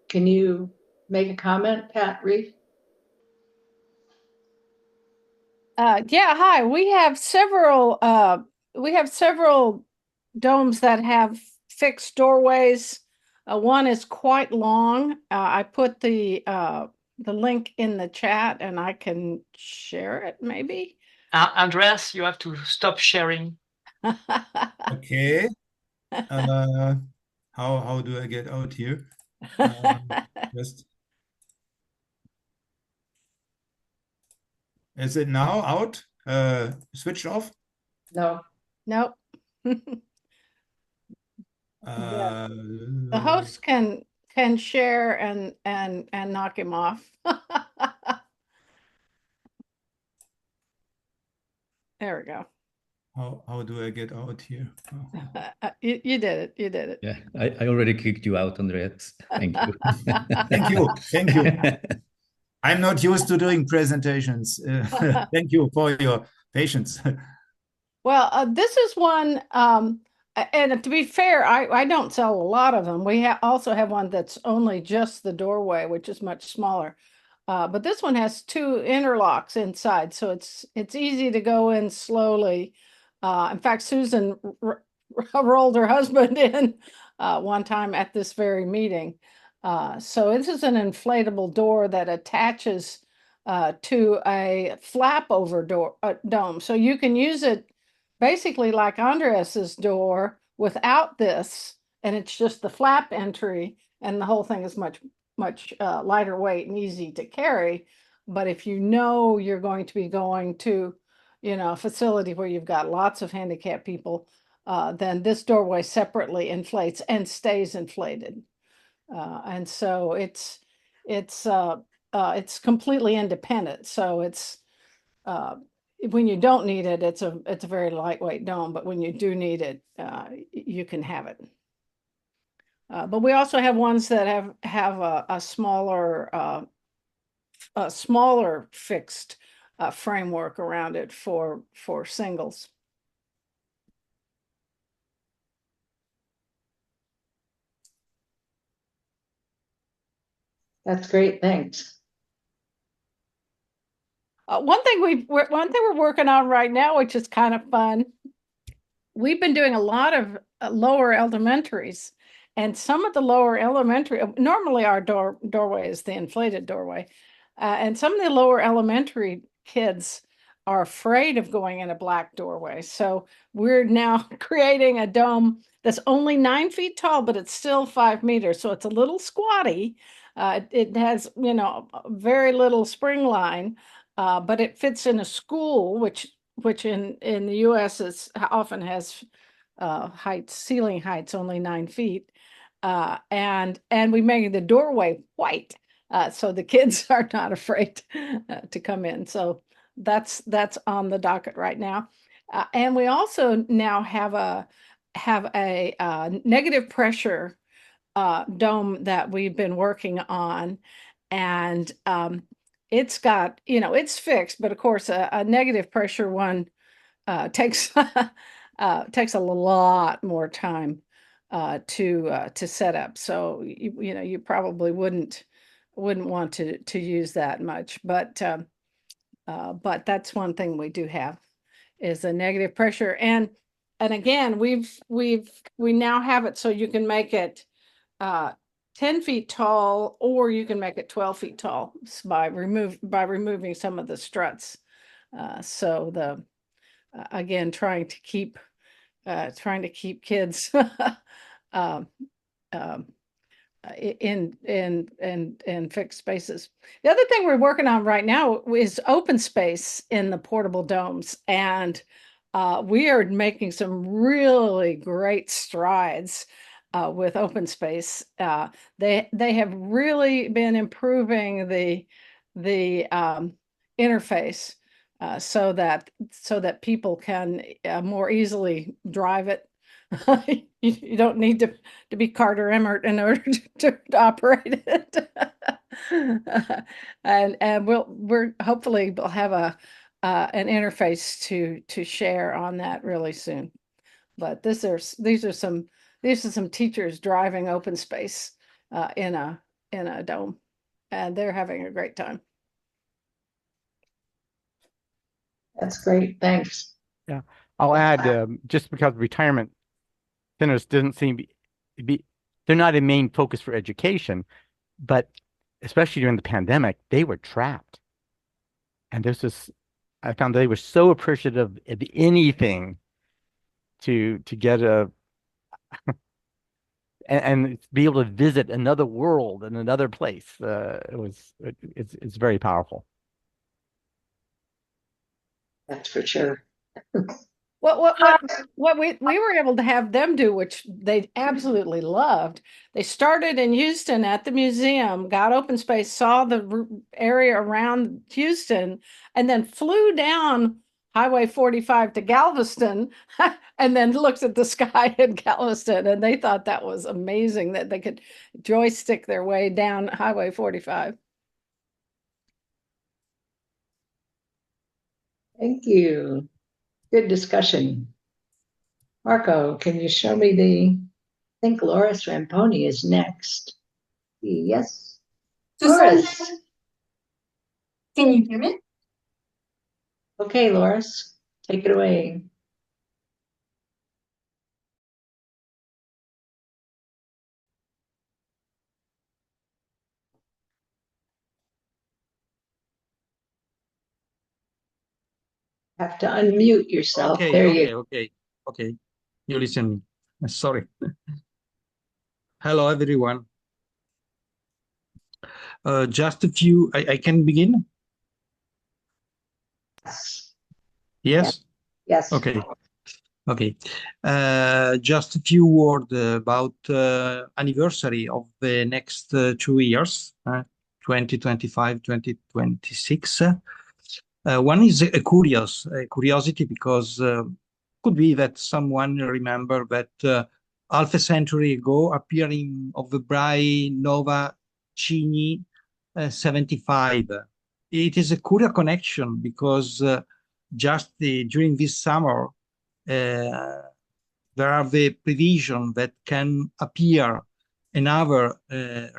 Can you make a comment, Pat Reef? Yeah, hi. We have several domes that have fixed doorways One is quite long. I put the link in the chat, and I can share it maybe. Andreas, you have to stop sharing. Okay. How do I get out here? Just is it now out? Switched off? No, Nope. Uh, The host can share and knock him off. There we go. how do I get out here? You did it. You did it. Yeah, I already kicked you out, Andreas. Thank you. Thank you. Thank you. I'm not used to doing presentations. Thank you for your patience. Well, this is one, and to be fair, I don't sell a lot of them. We also have one that's only just the doorway, which is much smaller. But this one has two interlocks inside, so it's easy to go in slowly. In fact, Susan rolled her husband in one time at this very meeting. So this is an inflatable door that attaches to a flap over dome, so you can use it basically like Andreas's door without this, and it's just the flap entry, and the whole thing is much lighter weight and easy to carry. But if you know you're going to be going to, a facility where you've got lots of handicapped people, then this doorway separately inflates and stays inflated. And so it's completely independent. So it's when you don't need it, it's a very lightweight dome, but when you do need it, you can have it. But we also have ones that have a smaller fixed framework around it for singles. that's great. Thanks. One thing we're working on right now, which is kind of fun. We've been doing a lot of lower elementaries, and some of the lower elementary, normally our doorway is the inflated doorway, and some of the lower elementary kids are afraid of going in a black doorway. So we're now creating a dome that's only 9 feet tall, but it's still 5 meters. So it's a little squatty. It has, very little spring line, but it fits in a school, which in the U.S. is often has ceiling heights only 9 feet, and we made the doorway white, so the kids are not afraid to come in. So that's on the docket right now, and we also now have a negative pressure dome that we've been working on, and it's got, it's fixed, but of course a negative pressure one takes takes a lot more time to set up. So you probably wouldn't want to use that much, but that's one thing we do have is a negative pressure, and again we now have it so you can make it 10 feet tall, or you can make it 12 feet tall by removing some of the struts. So again, trying to keep kids in fixed spaces. The other thing we're working on right now is open space in the portable domes, and we are making some really great strides with open space. They have really been improving the interface so that people can more easly drive it. You don't need to be Carter Emmert in order to operate it. And we're hopefully we'll have an interface to share on that really soon. But these are some teachers driving open space in a dome, and they're having a great time. That's great. Thanks. Yeah, I'll add just because retirement centers doesn't seem to be they're not a main focus for education, but especially during the pandemic, they were trapped. And I found they were so appreciative of anything to get and be able to visit another world and another place. It's very powerful. That's for sure. What we were able to have them do, which they absolutely loved. They started in Houston at the museum, got open space, saw the area around Houston, and then flew down Highway 45 to Galveston, and then looked at the sky in Galveston, and they thought that was amazing that they could joystick their way down Highway 45. Thank you. Good discussion. Marco, can you show me I think Loris Ramponi is next. Yes. Loris. Can you hear me? Okay, Loris, take it away. Have to unmute yourself. Okay, There okay, you okay, okay. You listen. Sorry. Hello, everyone. Just a few. I can begin. Yes. Yes. Okay. Okay. Just a few words about anniversary of the next 2 years, 2025, 2026. One is a curiosity because could be that someone remember that half a century ago appearing of the bright Nova Cygni 75. It is a curious connection because just during this summer there are the prevision that can appear another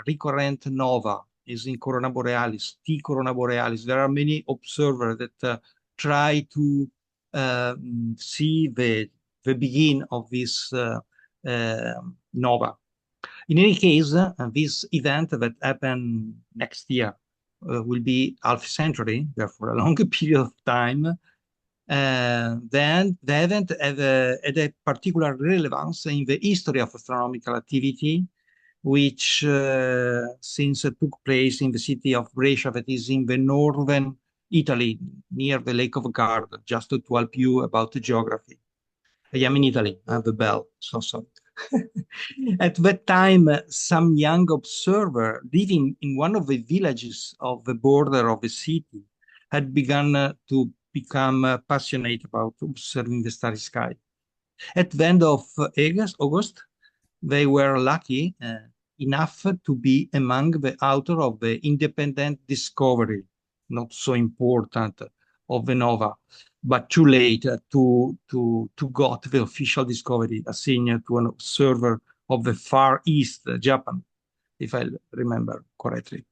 recurrent nova is in Corona Borealis, T Corona Borealis. There are many observers that try to see the begin of this nova. In any case, this event that happen next year will be half a century, therefore a longer period of time. Then the event had a particular relevance in the history of astronomical activity, which since took place in the city of Brescia, that is in the northern Italy, near the Lake of Garda, just to help you about the geography. I am in Italy, I have the bell, so sorry. At that time, some young observer living in one of the villages of the border of the city had begun to become passionate about observing the starry sky. At the end of August, they were lucky enough to be among the author of the independent discovery, not so important, of the nova, but too late to got the official discovery assigned to an observer of the Far East, Japan, if I remember correctly.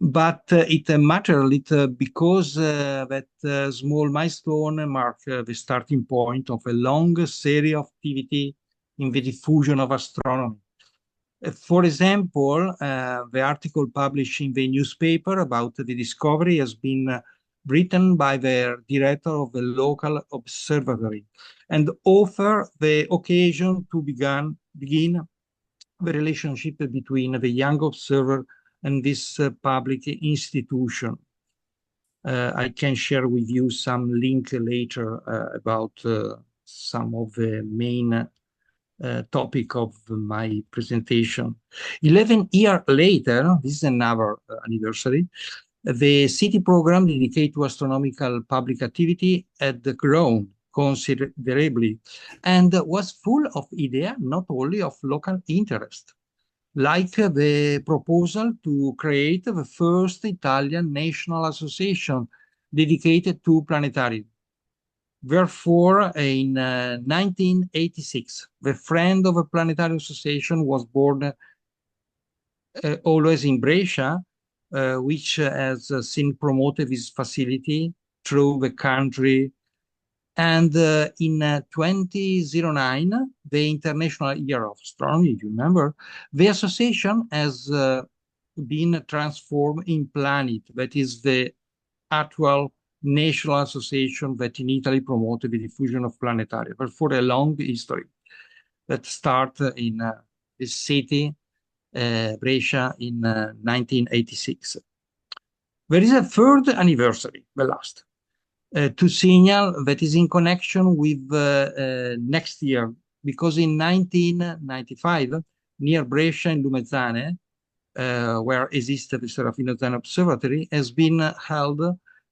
But it mattered a little because that small milestone marked the starting point of a long series of activity in the diffusion of astronomy. For example, the article published in the newspaper about the discovery has been written by the director of the local observatory and offer the occasion to begin the relationship between the young observer and this public institution. I can share with you some link later about some of the main topic of my presentation. 11 years later, this is another anniversary, the city program dedicated to astronomical public activity had grown considerably and was full of ideas, not only of local interest, like the proposal to create the first Italian national association dedicated to planetarium. Therefore, in 1986, the Friend of a Planetarium Association was born always in Brescia, which has since promoted this facility through the country And in 2009, the International Year of Astronomy, if you remember, the association has been transformed in Planet, that is the actual national association that in Italy promoted the diffusion of planetarium, but for a long history that started in the city, Brescia, in 1986. There is a third anniversary, the last, to signal that is in connection with next year, because in 1995, near Brescia in Lumezzane, where exists the Serafino Zan Observatory, has been held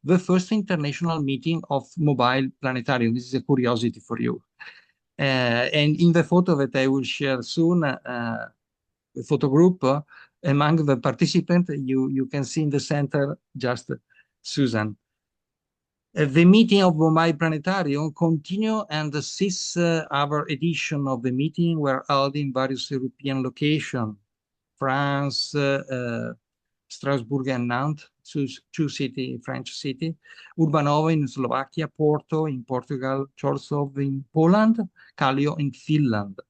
the first international meeting of mobile planetarium. This is a curiosity for you. And in the photo that I will share soon, the photo group, among the participants, you can see in the center just Susan. The meeting of Mobile Planetarium continue, and the sixth other edition of the meeting were held in various European locations, France, Strasbourg and Nantes, two French cities, Urbanovo in Slovakia, Porto in Portugal, Chorzów in Poland, Kallio in Finland.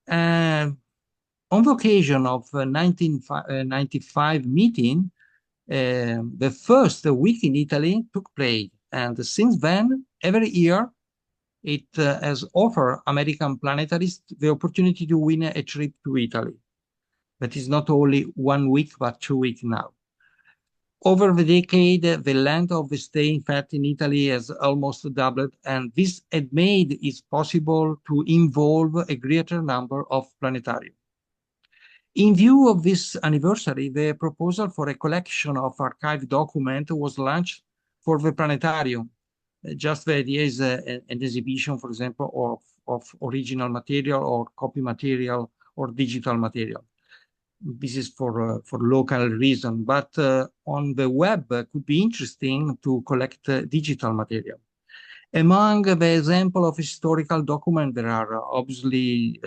On the occasion of 1995 meeting, the first week in Italy took place, and since then, every year, it has offered American planetarists the opportunity to win a trip to Italy. That is not only 1 week, but 2 weeks now. Over the decade, the length of the stay, in fact, in Italy has almost doubled, and this had made it possible to involve a greater number of planetariums. In view of this anniversary, the proposal for a collection of archived documents was launched for the planetarium. Just the idea is an exhibition, for example, of original material or copy material or digital material. This is for local reason, but on the web could be interesting to collect digital material. Among the example of historical document, there are obviously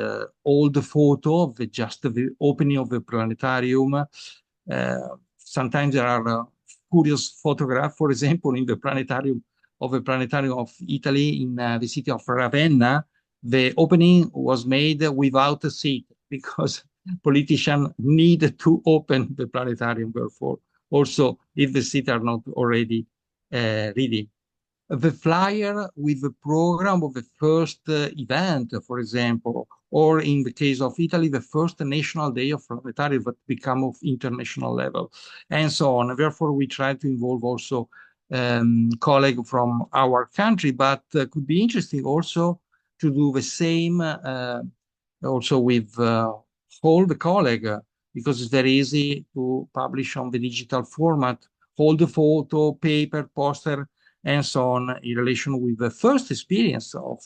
old photo of just the opening of the planetarium. Sometimes there are curious photographs, for example, in the planetarium of Italy in the city of Ravenna. The opening was made without a seat because politicians need to open the planetarium, therefore, also if the seats are not already ready. The flyer with the program of the first event, for example, or in the case of Italy, the first National Day of Planetarium that become of international level, and so on. Therefore, we try to involve also colleagues from our country, but could be interesting also to do the same also with all the colleagues, because it's very easy to publish on the digital format, hold the photo, paper, poster, and so on, in relation with the first experience of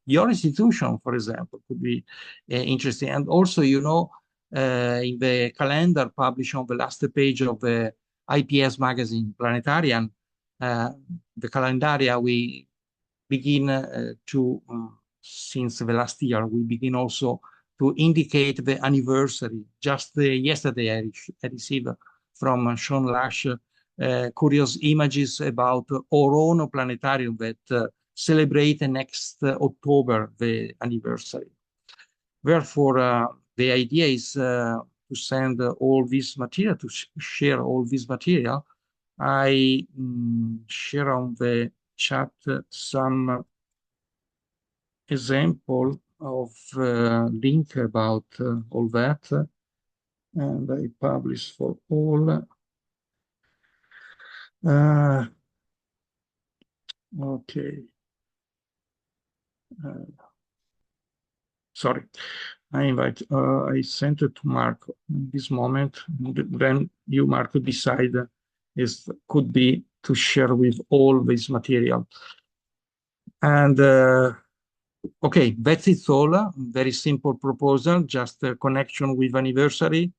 your institution, for example, could be interesting. And also, you know, in the calendar published on the last page of the IPS magazine, Planetarium, the calendaria, we begin since the last year, we begin also to indicate the anniversary. Just yesterday, I received from Sean Lash curious images about our own planetarium that celebrate next October the anniversary. Therefore, the idea is to send all this material, to share all this material. I share on the chat some example of link about all that, and I publish for all. Okay. Sorry, I sent it to Marco in this moment. Then you, Marco, decide if could be to share with all this material. And okay, that's it all. Very simple proposal, just a connection with anniversary.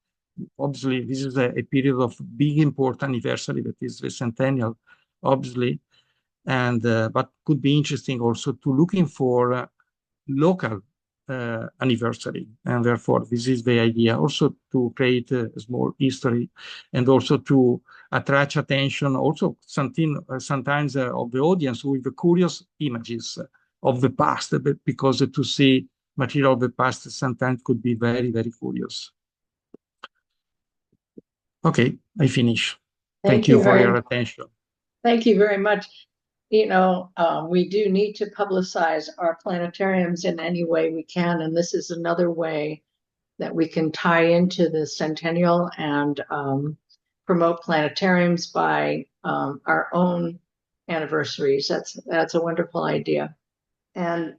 Obviously, this is a period of big important anniversary that is the centennial, obviously. And but could be interesting also to looking for local anniversary. And therefore, this is the idea also to create a small history and also to attract attention also sometimes of the audience with the curious images of the past, because to see material of the past sometimes could be very, very curious. Okay, I finish. Thank you for your attention. Thank you very much. You know, we do need to publicize our planetariums in any way we can, and this is another way that we can tie into the centennial and promote planetariums by our own anniversaries. That's a wonderful idea. And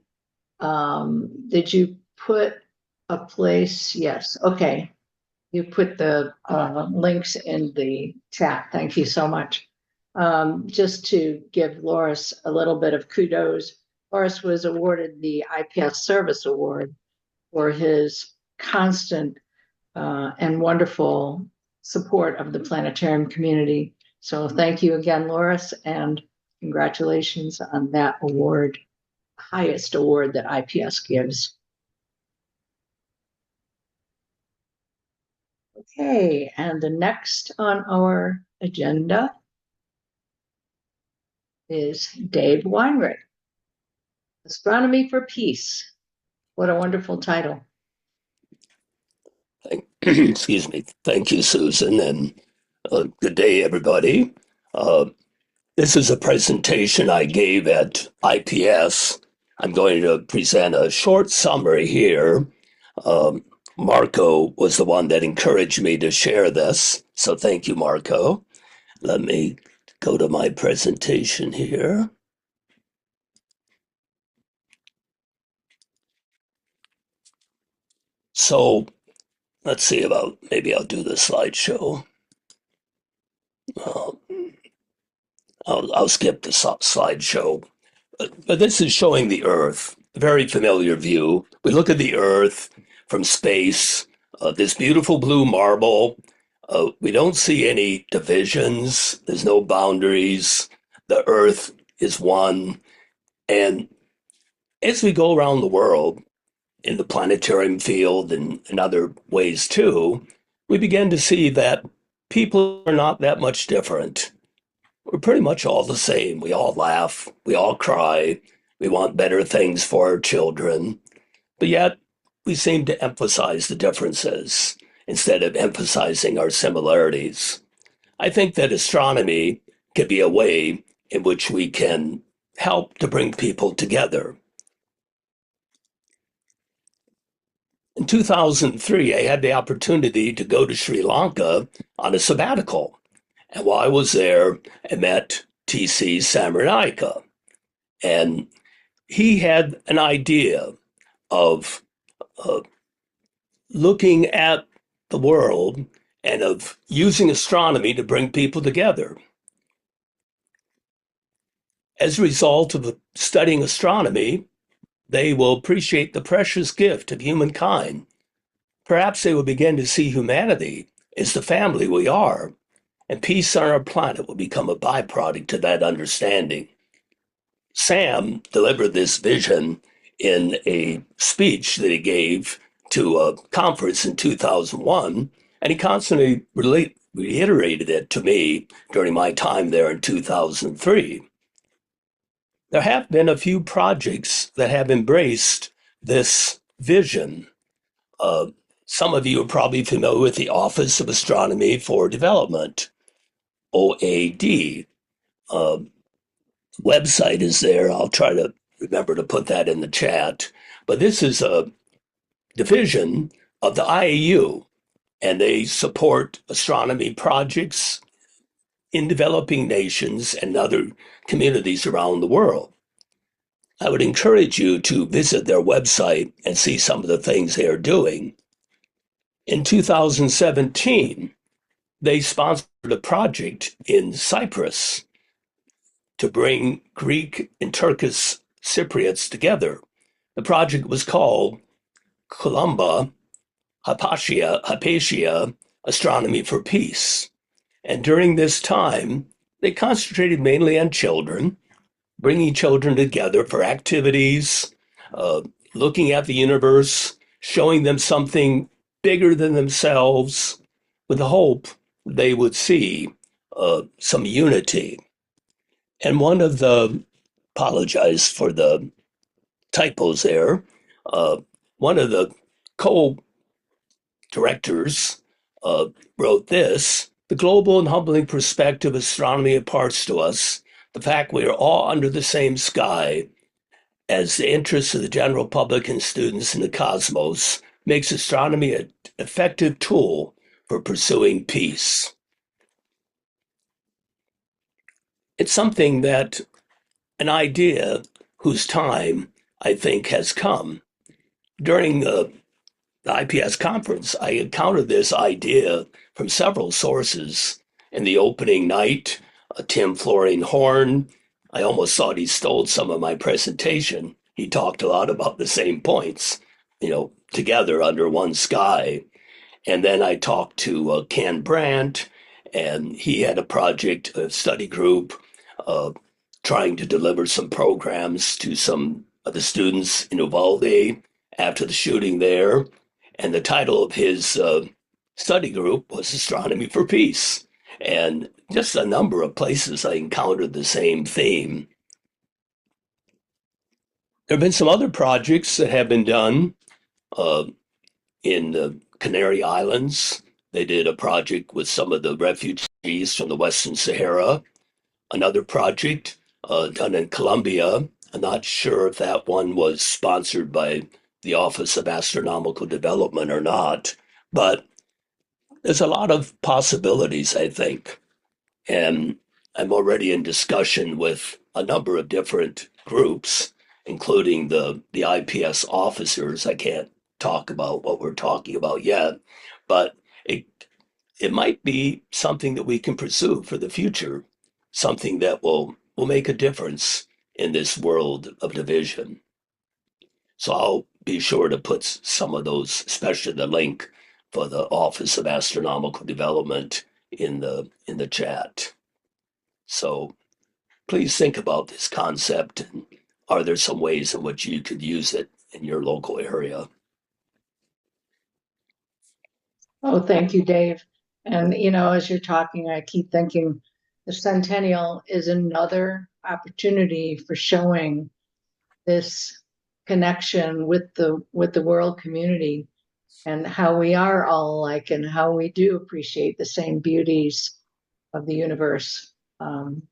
did you put a place? Yes. Okay. You put the links in the chat. Thank you so much. Just to give Loris a little bit of kudos, Loris was awarded the IPS Service Award for his constant and wonderful support of the planetarium community. So thank you again, Loris, and congratulations on that award, highest award that IPS gives. Okay, and the next on our agenda is Dave Weinrich, Astronomy for Peace. What a wonderful title. Excuse me. Thank you, Susan, and good day, everybody. This is a presentation I gave at IPS. I'm going to present a short summary here. Marco was the one that encouraged me to share this, so thank you, Marco. Let me go to my presentation here. So let's see about, maybe I'll do the slideshow. I'll skip the slideshow. But this is showing the Earth, a very familiar view. We look at the Earth from space, this beautiful blue marble. We don't see any divisions. There's no boundaries. The Earth is one. And as we go around the world, in the planetarium field and in other ways too, we begin to see that people are not that much different. We're pretty much all the same. We all laugh, we all cry, we want better things for our children, but yet we seem to emphasize the differences instead of emphasizing our similarities. I think that astronomy could be a way in which we can help to bring people together. In 2003, I had the opportunity to go to Sri Lanka on a sabbatical. And while I was there, I met T.C. Samaranayake. And he had an idea of looking at the world and of using astronomy to bring people together. As a result of studying astronomy, they will appreciate the precious gift of humankind. Perhaps they will begin to see humanity as the family we are, and peace on our planet will become a byproduct of that understanding. Sam delivered this vision in a speech that he gave to a conference in 2001, and he constantly reiterated it to me during my time there in 2003. There have been a few projects that have embraced this vision. Some of you are probably familiar with the Office of Astronomy for Development, OAD. Website is there. I'll try to remember to put that in the chat. But this is a division of the IAU, and they support astronomy projects in developing nations and other communities around the world. I would encourage you to visit their website and see some of the things they are doing. In 2017, they sponsored a project in Cyprus to bring Greek and Turkish Cypriots together. The project was called Columba Hypatia, Astronomy for Peace. And during this time, they concentrated mainly on children, bringing children together for activities, looking at the universe, showing them something bigger than themselves, with the hope they would see some unity. And one of the, apologize for the typos there, one of the co-directors wrote this: the global and humbling perspective astronomy imparts to us the fact we are all under the same sky, as the interest of the general public and students in the cosmos makes astronomy an effective tool for pursuing peace. It's something that, an idea whose time, I think, has come. During the IPS conference, I encountered this idea from several sources. In the opening night, Tim Florian Horn, I almost thought he stole some of my presentation. He talked a lot about the same points, together under one sky. And then I talked to Ken Brandt, and he had a project, a study group, uh, trying to deliver some programs to some of the students in Uvalde after the shooting there. And the title of his study group was Astronomy for Peace. And just a number of places I encountered the same theme. There have been some other projects that have been done uh, in the Canary Islands. They did a project with some of the refugees from the Western Sahara. Another project done in Colombia. I'm not sure if that one was sponsored by the Office of Astronomical Development or not, but there's a lot of possibilities, I think. And I'm already in discussion with a number of different groups, including the IPS officers. I can't talk about what we're talking about yet, but it might be something that we can pursue for the future, something that will make a difference in this world of division. So I'll be sure to put some of those, especially the link for the Office of Astronomical Development in the chat. So please think about this concept, and are there some ways in which you could use it in your local area? Oh, thank you, Dave. And, as you're talking, I keep thinking the Centennial is another opportunity for showing this connection with the world community and how we are all alike and how we do appreciate the same beauties of the universe, and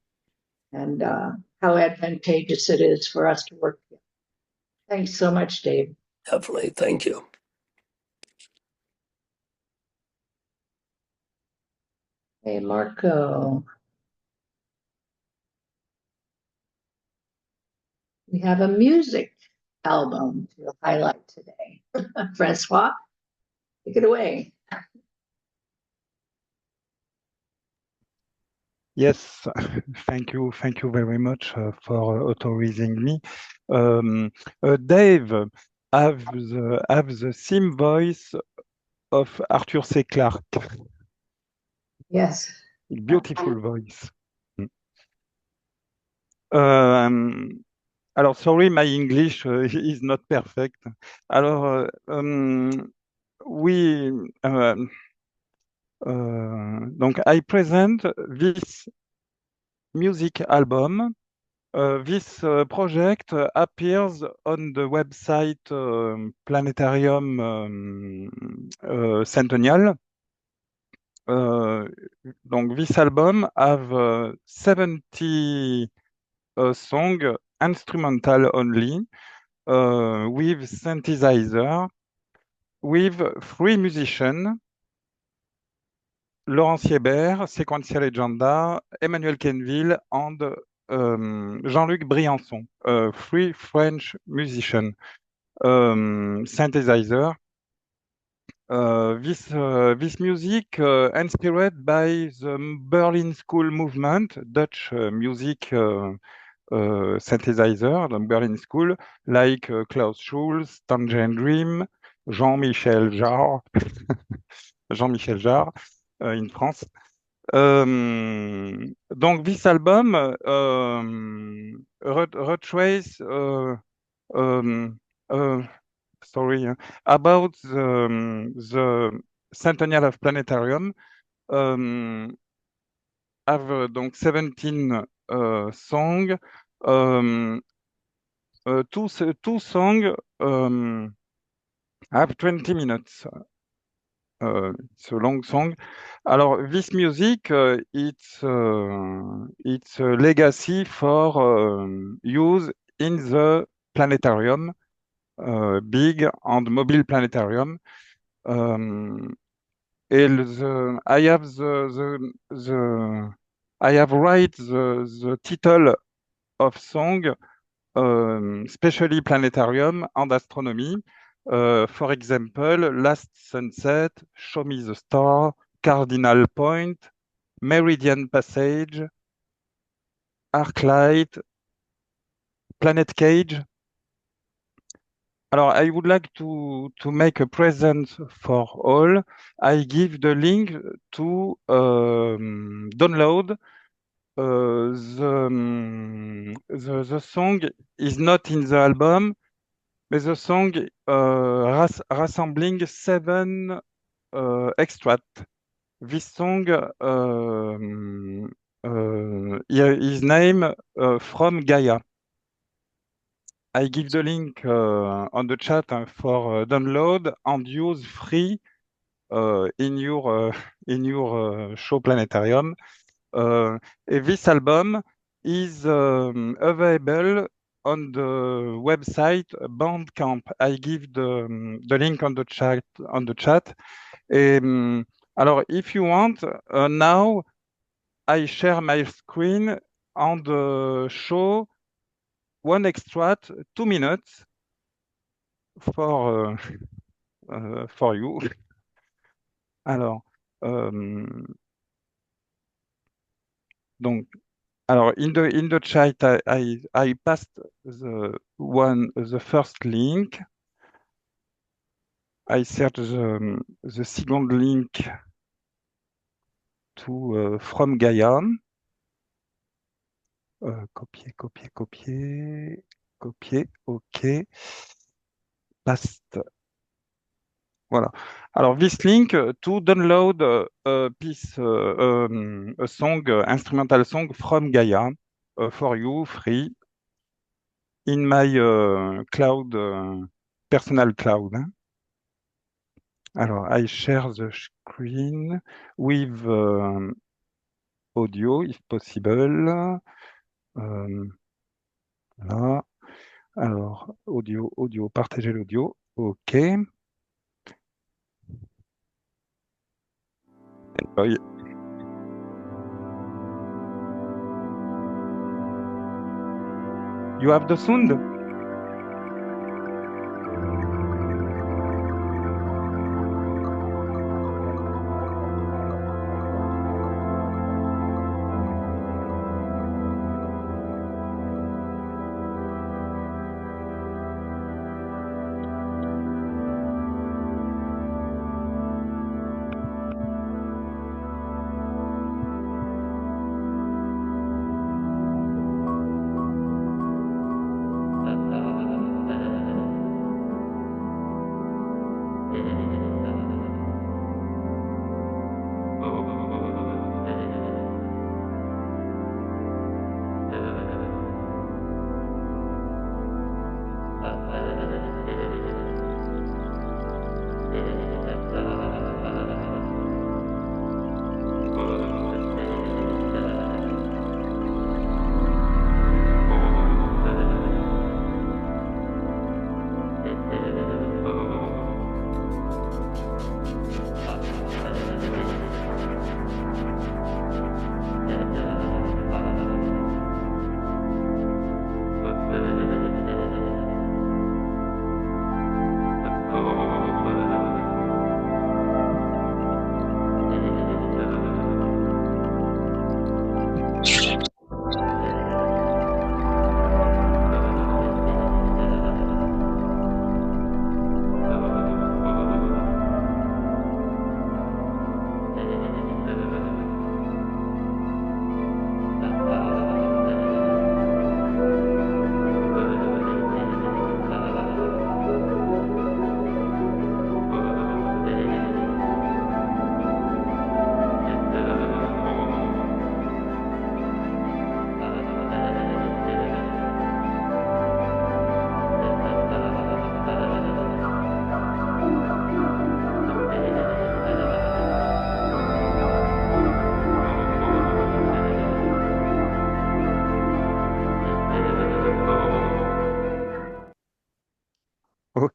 how advantageous it is for us to work together. Thanks so much, Dave. Definitely. Thank you. Hey, Marco. We have a music album to highlight today. Francois, take it away. Yes, thank you very much for authorizing me. Dave, have the same voice of Arthur C. Clarke. Yes. Beautiful voice. Alors, sorry, my English is not perfect. Alors, donc I present this music album. This project appears on the website Planetarium Centennial. Donc this album have 70 songs instrumental only, with synthesizer, with 3 musicians: Laurent Siebert, Sequential Agenda, Emmanuel Kenville, and Jean-Luc Briançon, 3 French musicians. Synthesizer. This music inspired by the Berlin School movement, Dutch music synthesizer, the Berlin School, like Klaus Schulze, Tangerine Dream, Jean-Michel Jarre, Jean-Michel Jarre in France. Donc, this album retrace sorry, about the Centennial of Planetarium. Have donc 17 songs. Two songs have 20 minutes. It's a long song. Alors, this music, it's a legacy for use in the planetarium, big and mobile planetarium. I have write the title of song, especially planetarium and astronomy. For example, Last Sunset, Show Me the Star, Cardinal Point, Meridian Passage, Arclight, Planet Cage. Alors, I would like to make a present for all. I give the link to download. The song is not in the album, but the song rassembling 7 extracts. This song is named From Gaia. I give the link on the chat for download and use free in your show Planetarium. This album is available on the website Bandcamp. I give the link on the chat. Alors, if you want, now I share my screen and show one extract, 2 minutes for you. Alors, donc, alors in the chat, I passed the first link. I search the second link to From Gaia. Copier, OK. Paste. Voilà. Alors, this link to download a piece, a song, instrumental song from Gaia for you, free, in my cloud, personal cloud. Alors, I share the screen with audio, if possible. Voilà. Alors, audio, partager l'audio. OK. Enjoy. You have the sound?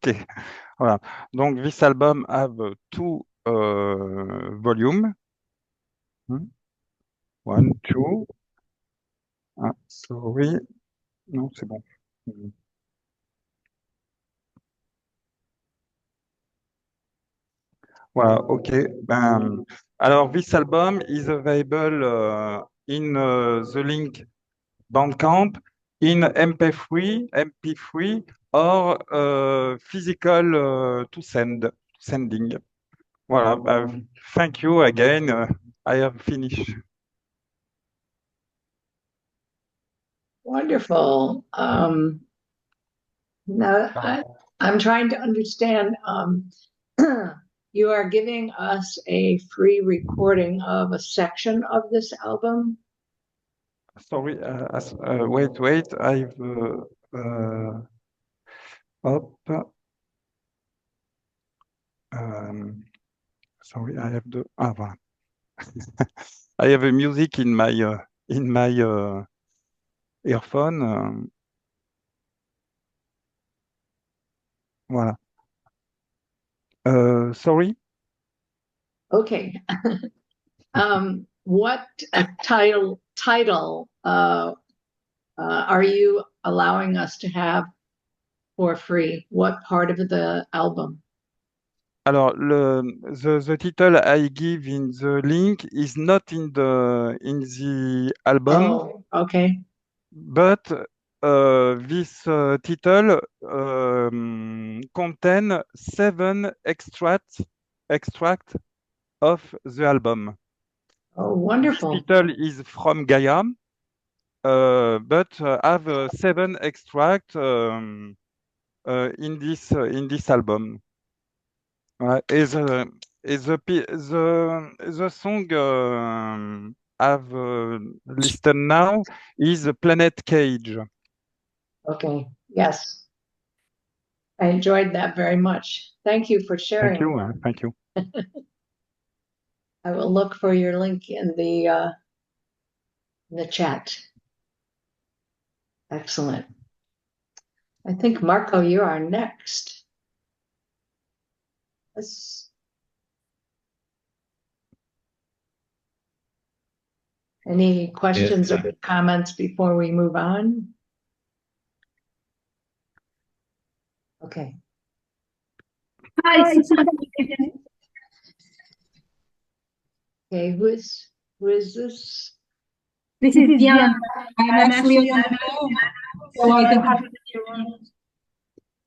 Okay. Voilà. Donc this album have two volume. One, two. Ah, sorry. Non, c'est bon. Voilà, ok. Alors, this album is available in the link Bandcamp in MP3 or physical to sending. Voilà. Thank you again. I have finished. Wonderful. Now I'm trying to understand. You are giving us a free recording of a section of this album. Sorry, wait. I've up. Sorry, I have the. Voilà. I have a music in my earphone. Voilà. Sorry. Okay. What title are you allowing us to have for free? What part of the album? Alors, the title I give in the link is not in the album. Oh, okay. But this title contain 7 extract of the album. Oh, wonderful. This title is from Gaia, but have 7 extract in this album. The song I've listed now is Planet Cage. Okay. Yes. I enjoyed that very much. Thank you for sharing. Thank you. I will look for your link in the chat. Excellent. I think Marco, you are next. Any questions or comments before we move on? Okay. Hi, Okay, who is this? this is Diana. I'm actually on the phone, so I don't have to.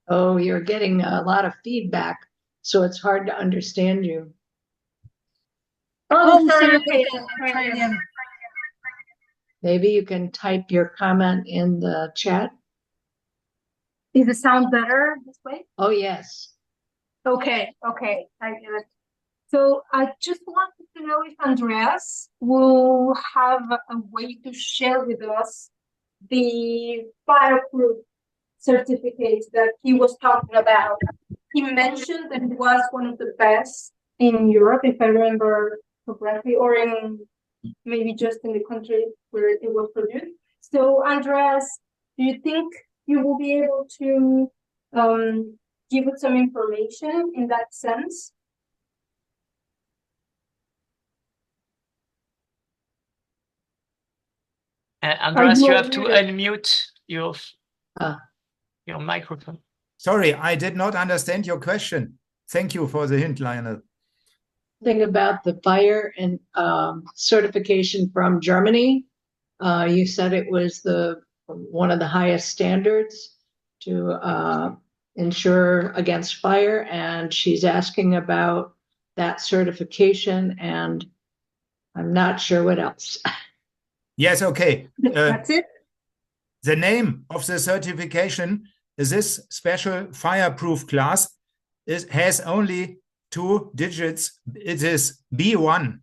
Oh, you're getting a lot of feedback, so it's hard to understand you. Oh, sorry. Okay, I'll try again. Maybe you can type your comment in the chat. Is the sound better this way? Oh, yes. Okay, I get it. So I just wanted to know if Andreas will have a way to share with us the fireproof certificate that he was talking about. He mentioned that it was one of the best in Europe, if I remember correctly, or in maybe just in the country where it was produced. So Andreas, do you think you will be able to give us some information in that sense? Andreas, you have to unmute your microphone. Sorry, I did not understand your question. Thank you for the hint, Lionel. Thing about the fire and certification from Germany. You said it was one of the highest standards to ensure against fire, and she's asking about that certification, and I'm not sure what else. Yes, okay. That's it. The name of the certification is this special fireproof class. It has only 2 digits. It is B1.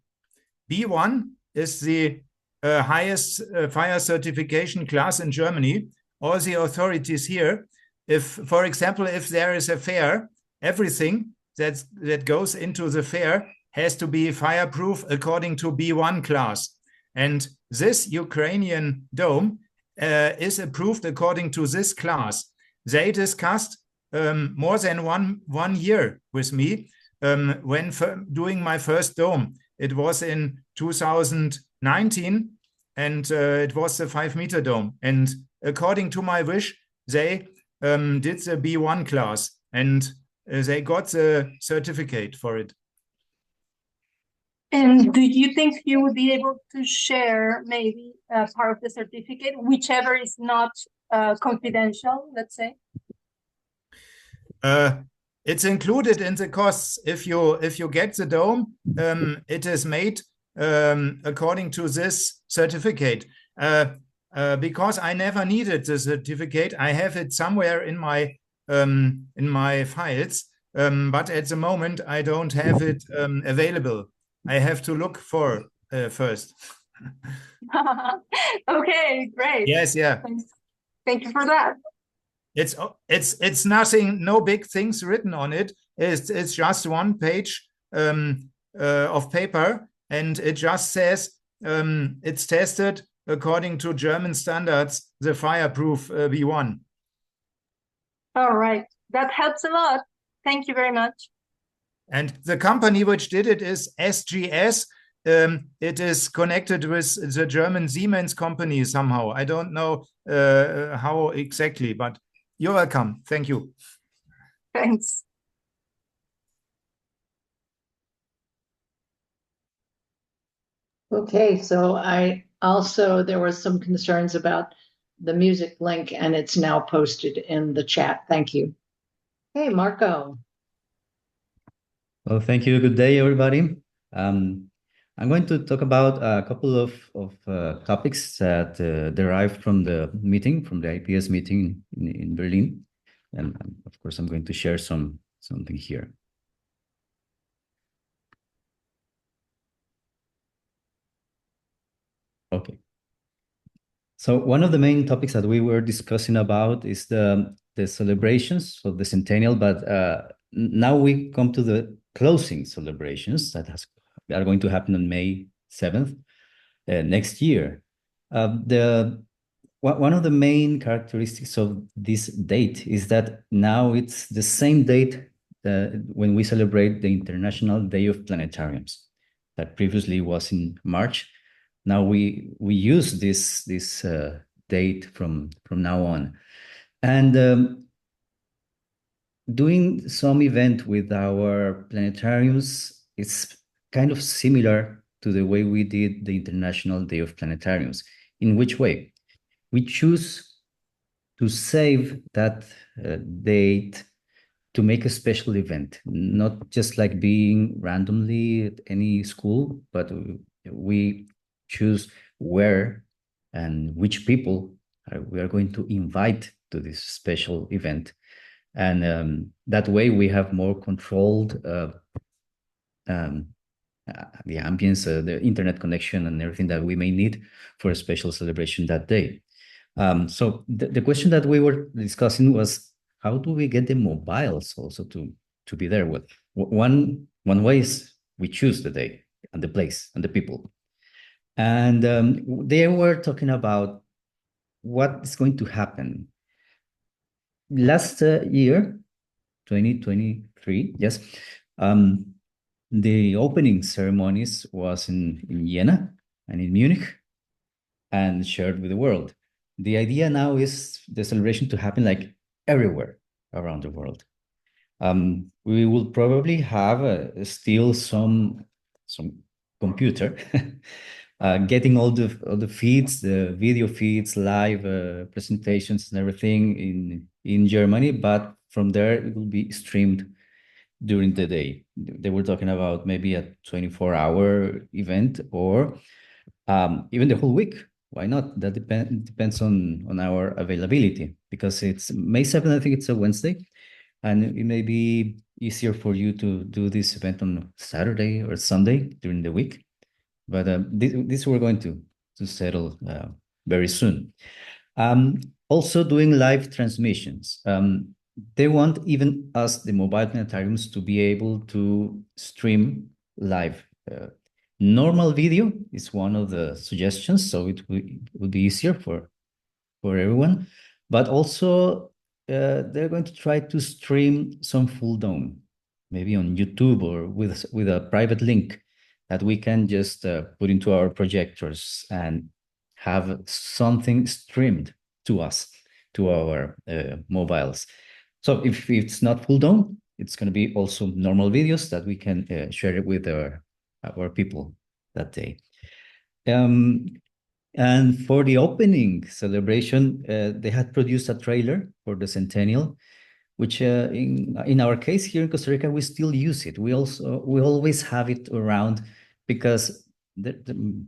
B1 is the highest fire certification class in Germany. All the authorities here, for example, if there is a fair, everything that goes into the fair has to be fireproof according to B1 class. And this Ukrainian dome is approved according to this class. They discussed more than one year with me when doing my first dome. It was in 2019, and it was a 5-meter dome. And according to my wish, they did the B1 class, and they got the certificate for it. And do you think you would be able to share maybe part of the certificate, whichever is not confidential, let's say? It's included in the costs. If you get the dome, it is made according to this certificate. Because I never needed the certificate, I have it somewhere in my files, but at the moment I don't have it available. I have to look for first. Okay, great. Yes, yeah. Thank you for that. It's nothing, no big things written on it. It's just one page of paper, and it just says it's tested according to German standards, the fireproof B1. All right, that helps a lot. Thank you very much. And the company which did it is SGS. It is connected with the German Siemens company somehow. I don't know how exactly, but you're welcome. Thank you. Thanks. Okay, so there was some concerns about the music link, and it's now posted in the chat. Thank you. Hey, Marco. Well, thank you. Good day, everybody. I'm going to talk about a couple of topics that derived from the meeting, from the IPS meeting in Berlin. And of course, I'm going to share something here. Okay. So one of the main topics that we were discussing about is the celebrations of the centennial, but now we come to the closing celebrations that are going to happen on May 7th next year. One of the main characteristics of this date is that now it's the same date when we celebrate the International Day of Planetariums, that previously was in March. Now we use this date from now on, and doing some event with our planetariums is kind of similar to the way we did the International Day of Planetariums. In which way? We choose to save that date to make a special event, not just like being randomly at any school, but we choose where and which people we are going to invite to this special event. And that way we have more controlled the ambience, the internet connection, and everything that we may need for a special celebration that day. So the question that we were discussing was, how do we get the mobiles also to be there? With one way is we choose the day and the place and the people. And they were talking about what is going to happen. Last year, 2023, yes, the opening ceremonies was in Jena and in Munich and shared with the world. The idea now is the celebration to happen like everywhere around the world. We will probably have still some computer getting all the feeds, the video feeds, live presentations and everything in Germany, but from there it will be streamed during the day. They were talking about maybe a 24-hour event, or even the whole week. Why not? That depends on our availability, because it's May 7th, I think it's a Wednesday, and it may be easier for you to do this event on Saturday or Sunday during the week. But this we're going to settle very soon. Also doing live transmissions. They want even us, the mobile planetariums, to be able to stream live. Normal video is one of the suggestions, so it will be easier for everyone. But also they're going to try to stream some full dome, maybe on YouTube or with a private link that we can just put into our projectors and have something streamed to us, to our mobiles. So if it's not full dome, it's going to be also normal videos that we can share it with our people that day. And for the opening celebration, they had produced a trailer for the centennial, which in our case here in Costa Rica, we still use it. We always have it around because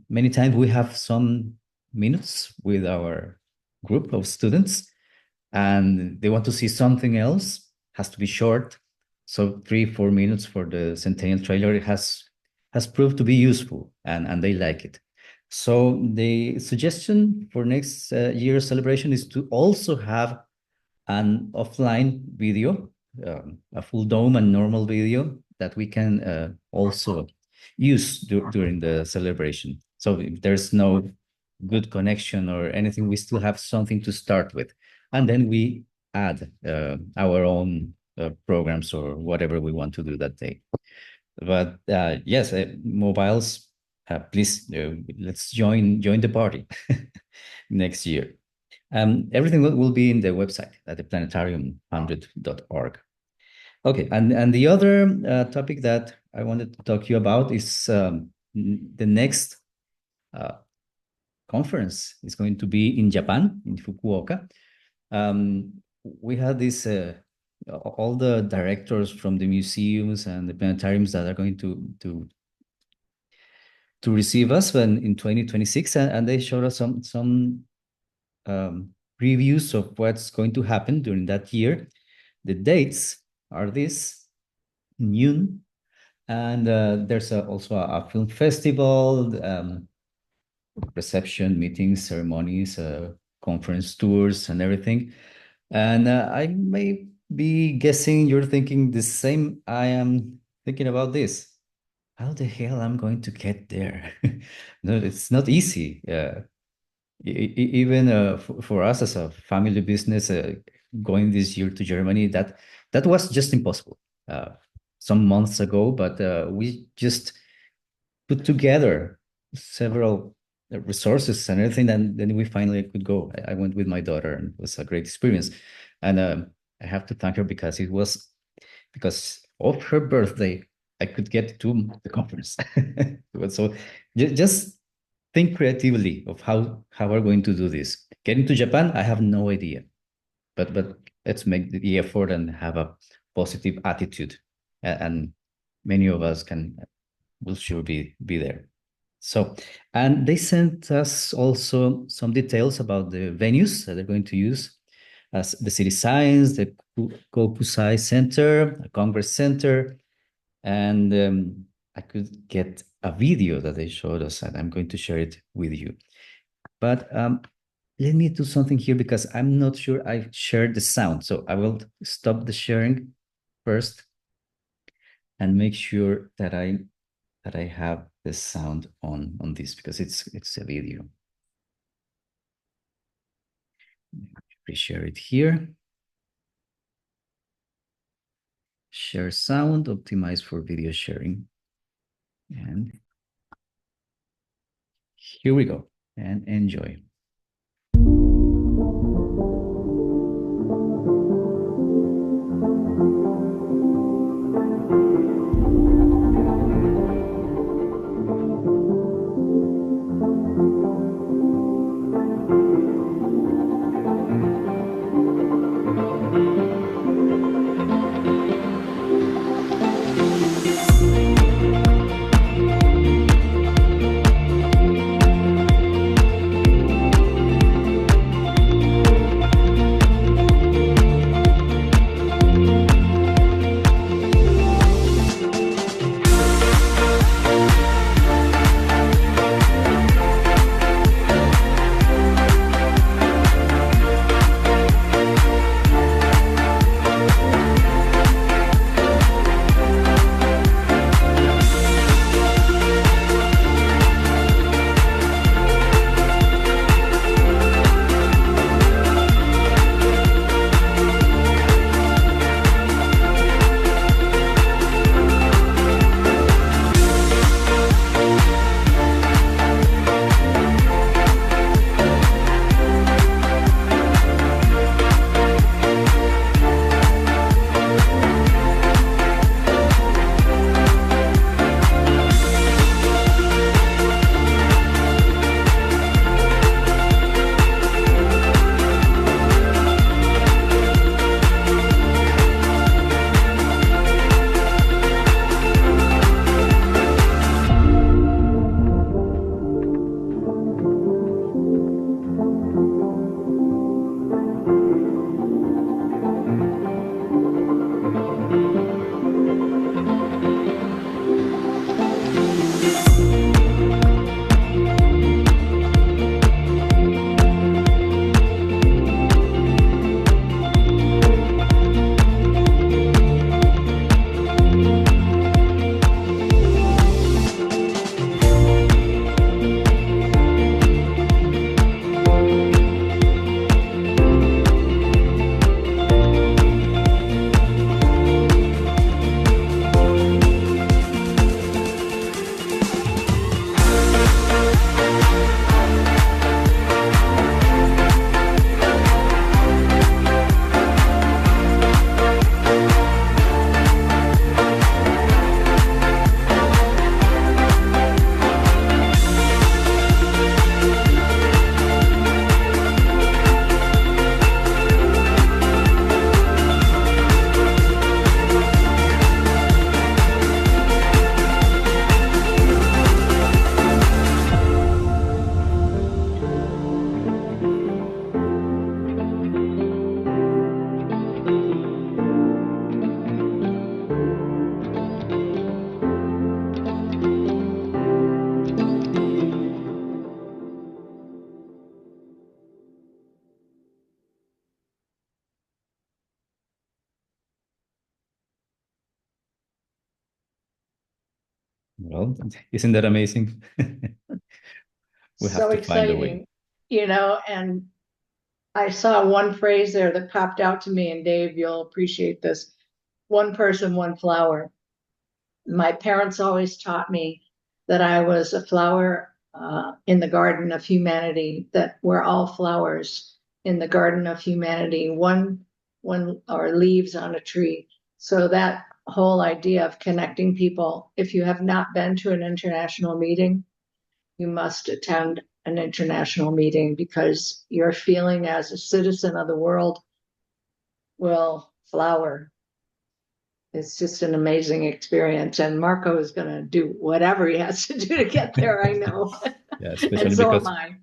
many times we have some minutes with our group of students and they want to see something else, has to be short. So 3-4 minutes for the centennial trailer, it has proved to be useful and they like it. So the suggestion for next year's celebration is to also have an offline video, a full dome and normal video that we can also use during the celebration. So if there's no good connection or anything, we still have something to start with. And then we add our own programs or whatever we want to do that day. But yes, mobiles, please, let's join the party next year. Everything will be in the website at the planetarium100.org. Okay, and the other topic that I wanted to talk to you about is the next conference is going to be in Japan, in Fukuoka. We had this, all the directors from the museums and the planetariums that are going to receive us in 2026, and they showed us some previews of what's going to happen during that year. The dates are this, in June, and there's also a film festival, reception, meetings, ceremonies, conference tours, and everything. And I may be guessing you're thinking the same. I am thinking about this. How the hell I'm going to get there? No, it's not easy. Even for us as a family business, going this year to Germany, that was just impossible some months ago. But we just put together several resources and everything, and then we finally could go. I went with my daughter, and it was a great experience. And I have to thank her because it was because of her birthday I could get to the conference. So just think creatively of how we're going to do this. Getting to Japan, I have no idea, but let's make the effort and have a positive attitude, and many of us will sure be there. So, and they sent us also some details about the venues that they're going to use, as the City Science, the Kokusai Center, the Congress Center, and I could get a video that they showed us, and I'm going to share it with you. But let me do something here because I'm not sure I shared the sound. So I will stop the sharing first and make sure that I have the sound on this because it's a video. Reshare it here. Share sound, optimize for video sharing. And here we go, and enjoy. Well, isn't that amazing? We have So to find a way. exciting, you know, and I saw one phrase there that popped out to me, and Dave, you'll appreciate this. One person, one flower. My parents always taught me that I was a flower in the garden of humanity, that we're all flowers in the garden of humanity, one or leaves on a tree. So that whole idea of connecting people, if you have not been to an international meeting, you must attend an international meeting, because your feeling as a citizen of the world will flower. It's just an amazing experience. And Marco is going to do whatever he has to do to get there, I know. Yeah, And especially so am because I.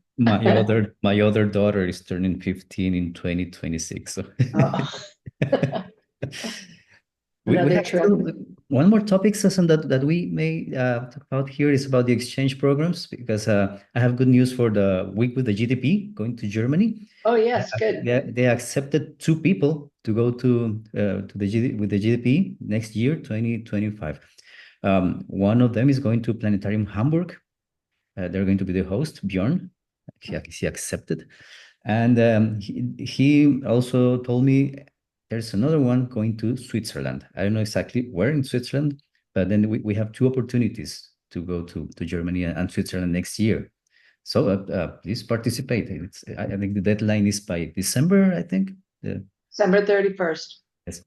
my other daughter is turning 15 in 2026. So Oh. we Another have trip. one more topic, Susan, that we may talk about here is about the exchange programs, because I have good news for the week with the GDP going to Germany. Oh, yes, good. They accepted 2 people to go to the with the GDP next year, 2025. One of them is going to Planetarium Hamburg. They're going to be the host, Bjorn. He accepted. And he also told me there's another one going to Switzerland. I don't know exactly where in Switzerland, but then we have 2 opportunities to go to Germany and Switzerland next year. So please participate. I think the deadline is by December, I think. December 31st. Yes,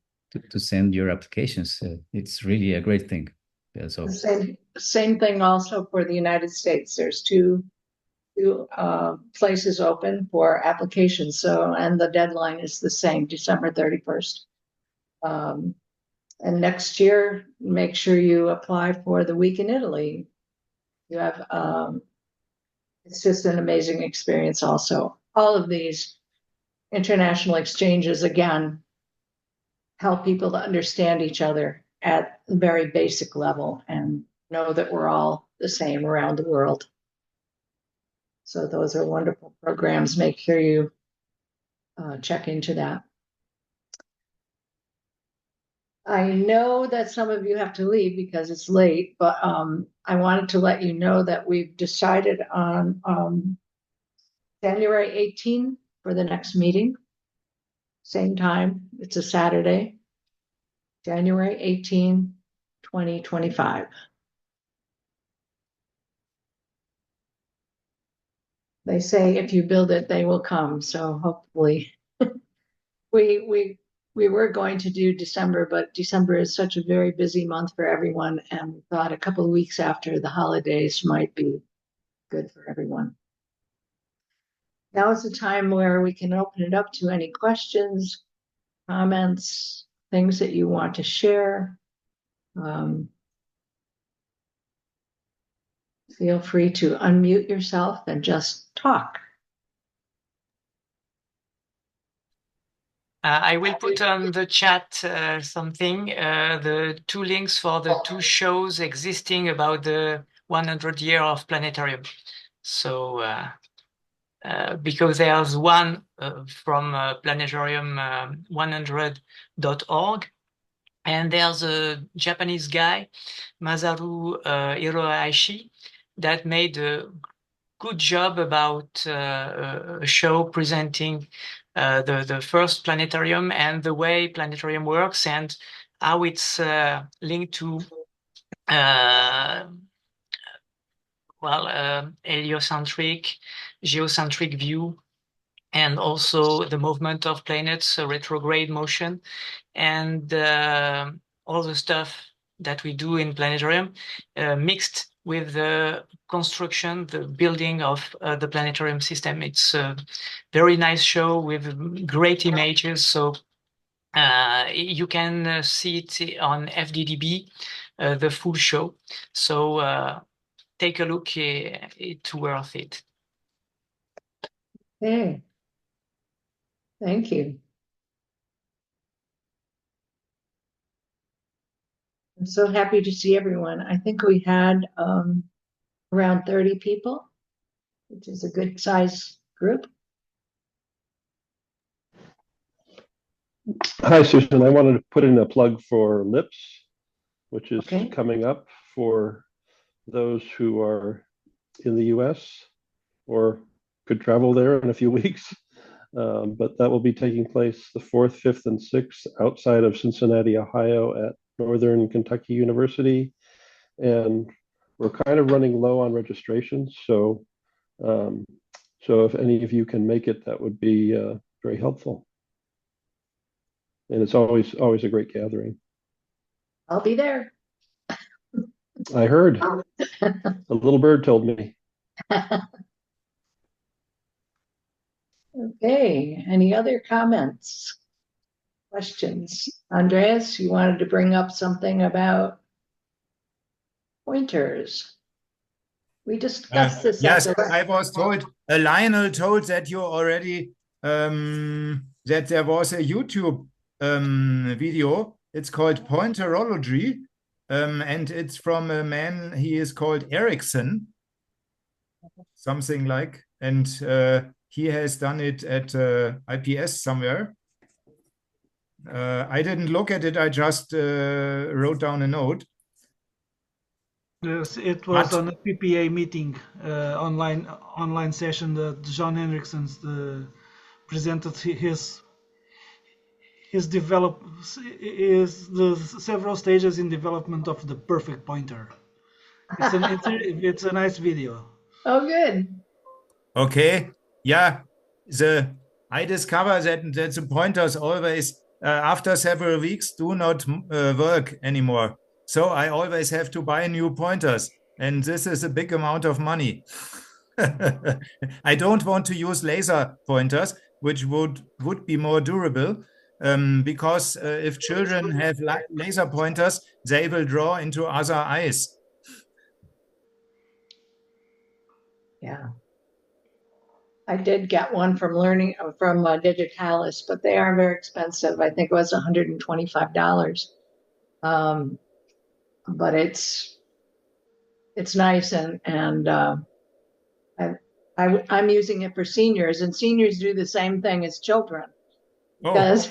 to send your applications. It's really a great thing. So Same thing also for the United States. There's two places open for applications. So, and the deadline is the same, December 31st. And next year, make sure you apply for the week in Italy. You have, it's just an amazing experience also. All of these international exchanges, again, help people to understand each other at a very basic level and know that we're all the same around the world. So those are wonderful programs. Make sure you check into that. I know that some of you have to leave because it's late, but I wanted to let you know that we've decided on January 18 for the next meeting. Same time, it's a Saturday, January 18, 2025. They say if you build it, they will come. So hopefully we were going to do December, but December is such a very busy month for everyone, and we thought a couple of weeks after the holidays might be good for everyone. Now is the time where we can open it up to any questions, comments, things that you want to share. Feel free to unmute yourself and just talk. I will put on the chat something, the 2 links for the 2 shows existing about the 100 year of Planetarium. So because there's one from planetarium100.org, and there's a Japanese guy, Masaru Hirohashi, that made a good job about a show presenting the first planetarium and the way planetarium works and how it's linked to heliocentric, geocentric view, and also the movement of planets, retrograde motion, and all the stuff that we do in planetarium mixed with the construction, the building of the planetarium system. It's a very nice show with great images. So you can see it on FDDB, the full show. So take a look, it's worth it. Hey, thank you. I'm so happy to see everyone. I think we had around 30 people, which is a good size group. Hi, Susan. I wanted to put in a plug for LIPS, which is Okay. coming up for those who are in the US or could travel there in a few weeks. But that will be taking place the 4th, 5th, and 6th outside of Cincinnati, Ohio at Northern Kentucky University. And we're kind of running low on registrations. So, so if any of you can make it, that would be very helpful. And it's always a great gathering. I'll be there. I heard. A little bird told me. Okay, any other comments? Questions? Andreas, you wanted to bring up something about pointers. We discussed this. Yes, at the- I was told, Lionel told that you already, that there was a YouTube video. It's called Pointerology, and it's from a man, he is called Ericsson, something like, and he has done it at IPS somewhere. I didn't look at it, I just wrote down a note. Yes, it was But- on a PPA meeting, online session that John Hendrickson's presented his the several stages in development of the perfect pointer. It's a nice video. Oh, good. Okay, yeah, I discover that the pointers always after several weeks do not work anymore. So I always have to buy new pointers, and this is a big amount of money. I don't want to use laser pointers, which would be more durable, because if children have laser pointers, they will draw into other eyes. Yeah. I did get one from Digitalis, but they are very expensive. I think it was $125. But it's nice, and I'm using it for seniors, and seniors do the same thing as children. Because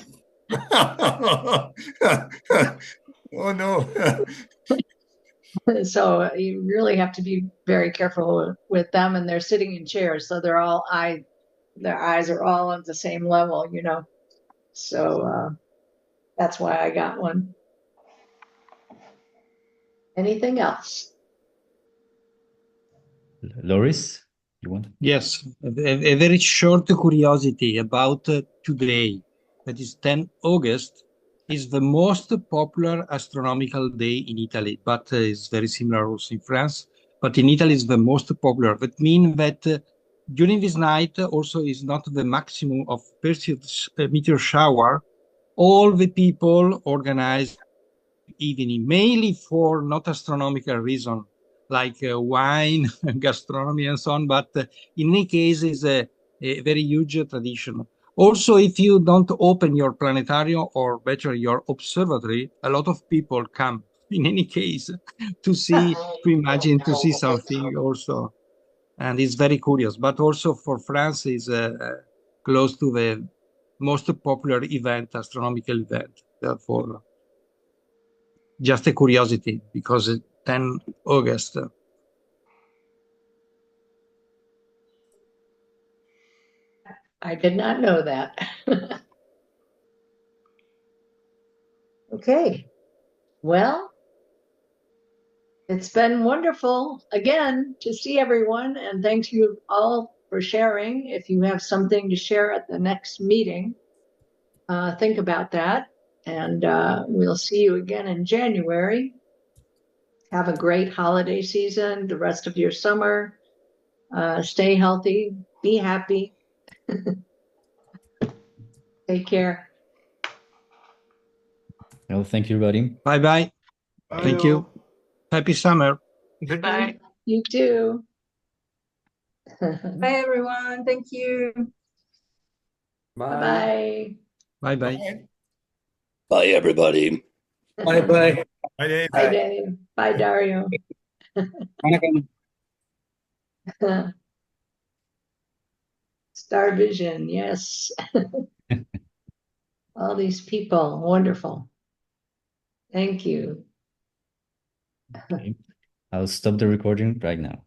Oh no. so you really have to be very careful with them, and they're sitting in chairs, so their eyes are all at the same level, you know. So that's why I got one. Anything else? Loris, you want? Yes, a very short curiosity about today, that is 10 August, is the most popular astronomical day in Italy, but it's very similar also in France. But in Italy, it's the most popular. That means that during this night also is not the maximum of perceived meteor shower. All the people organize evening, mainly for not astronomical reason, like wine, gastronomy, and so on. But in any case, it's a very huge tradition. Also, if you don't open your planetarium, or better, your observatory, a lot of people come, in any case, to see, to imagine, to see something also. And it's very curious. But also for France, is close to the most popular event, astronomical event. Therefore, just a curiosity, because 10 August. I did not know that. Okay. Well, it's been wonderful again to see everyone, and thank you all for sharing. If you have something to share at the next meeting, think about that, and we'll see you again in January. Have a great holiday season, the rest of your summer. Stay healthy, be happy. Take care. Well, thank you, everybody. Bye-bye. Thank you. Happy summer. Goodbye. You too. Bye, everyone. Thank you. Bye-bye. Bye-bye. Bye, everybody. Bye-bye. Bye, Dave. Bye, Dave. Bye, Dario. Star Vision, yes. All these people, wonderful. Thank you. Okay. I'll stop the recording right now.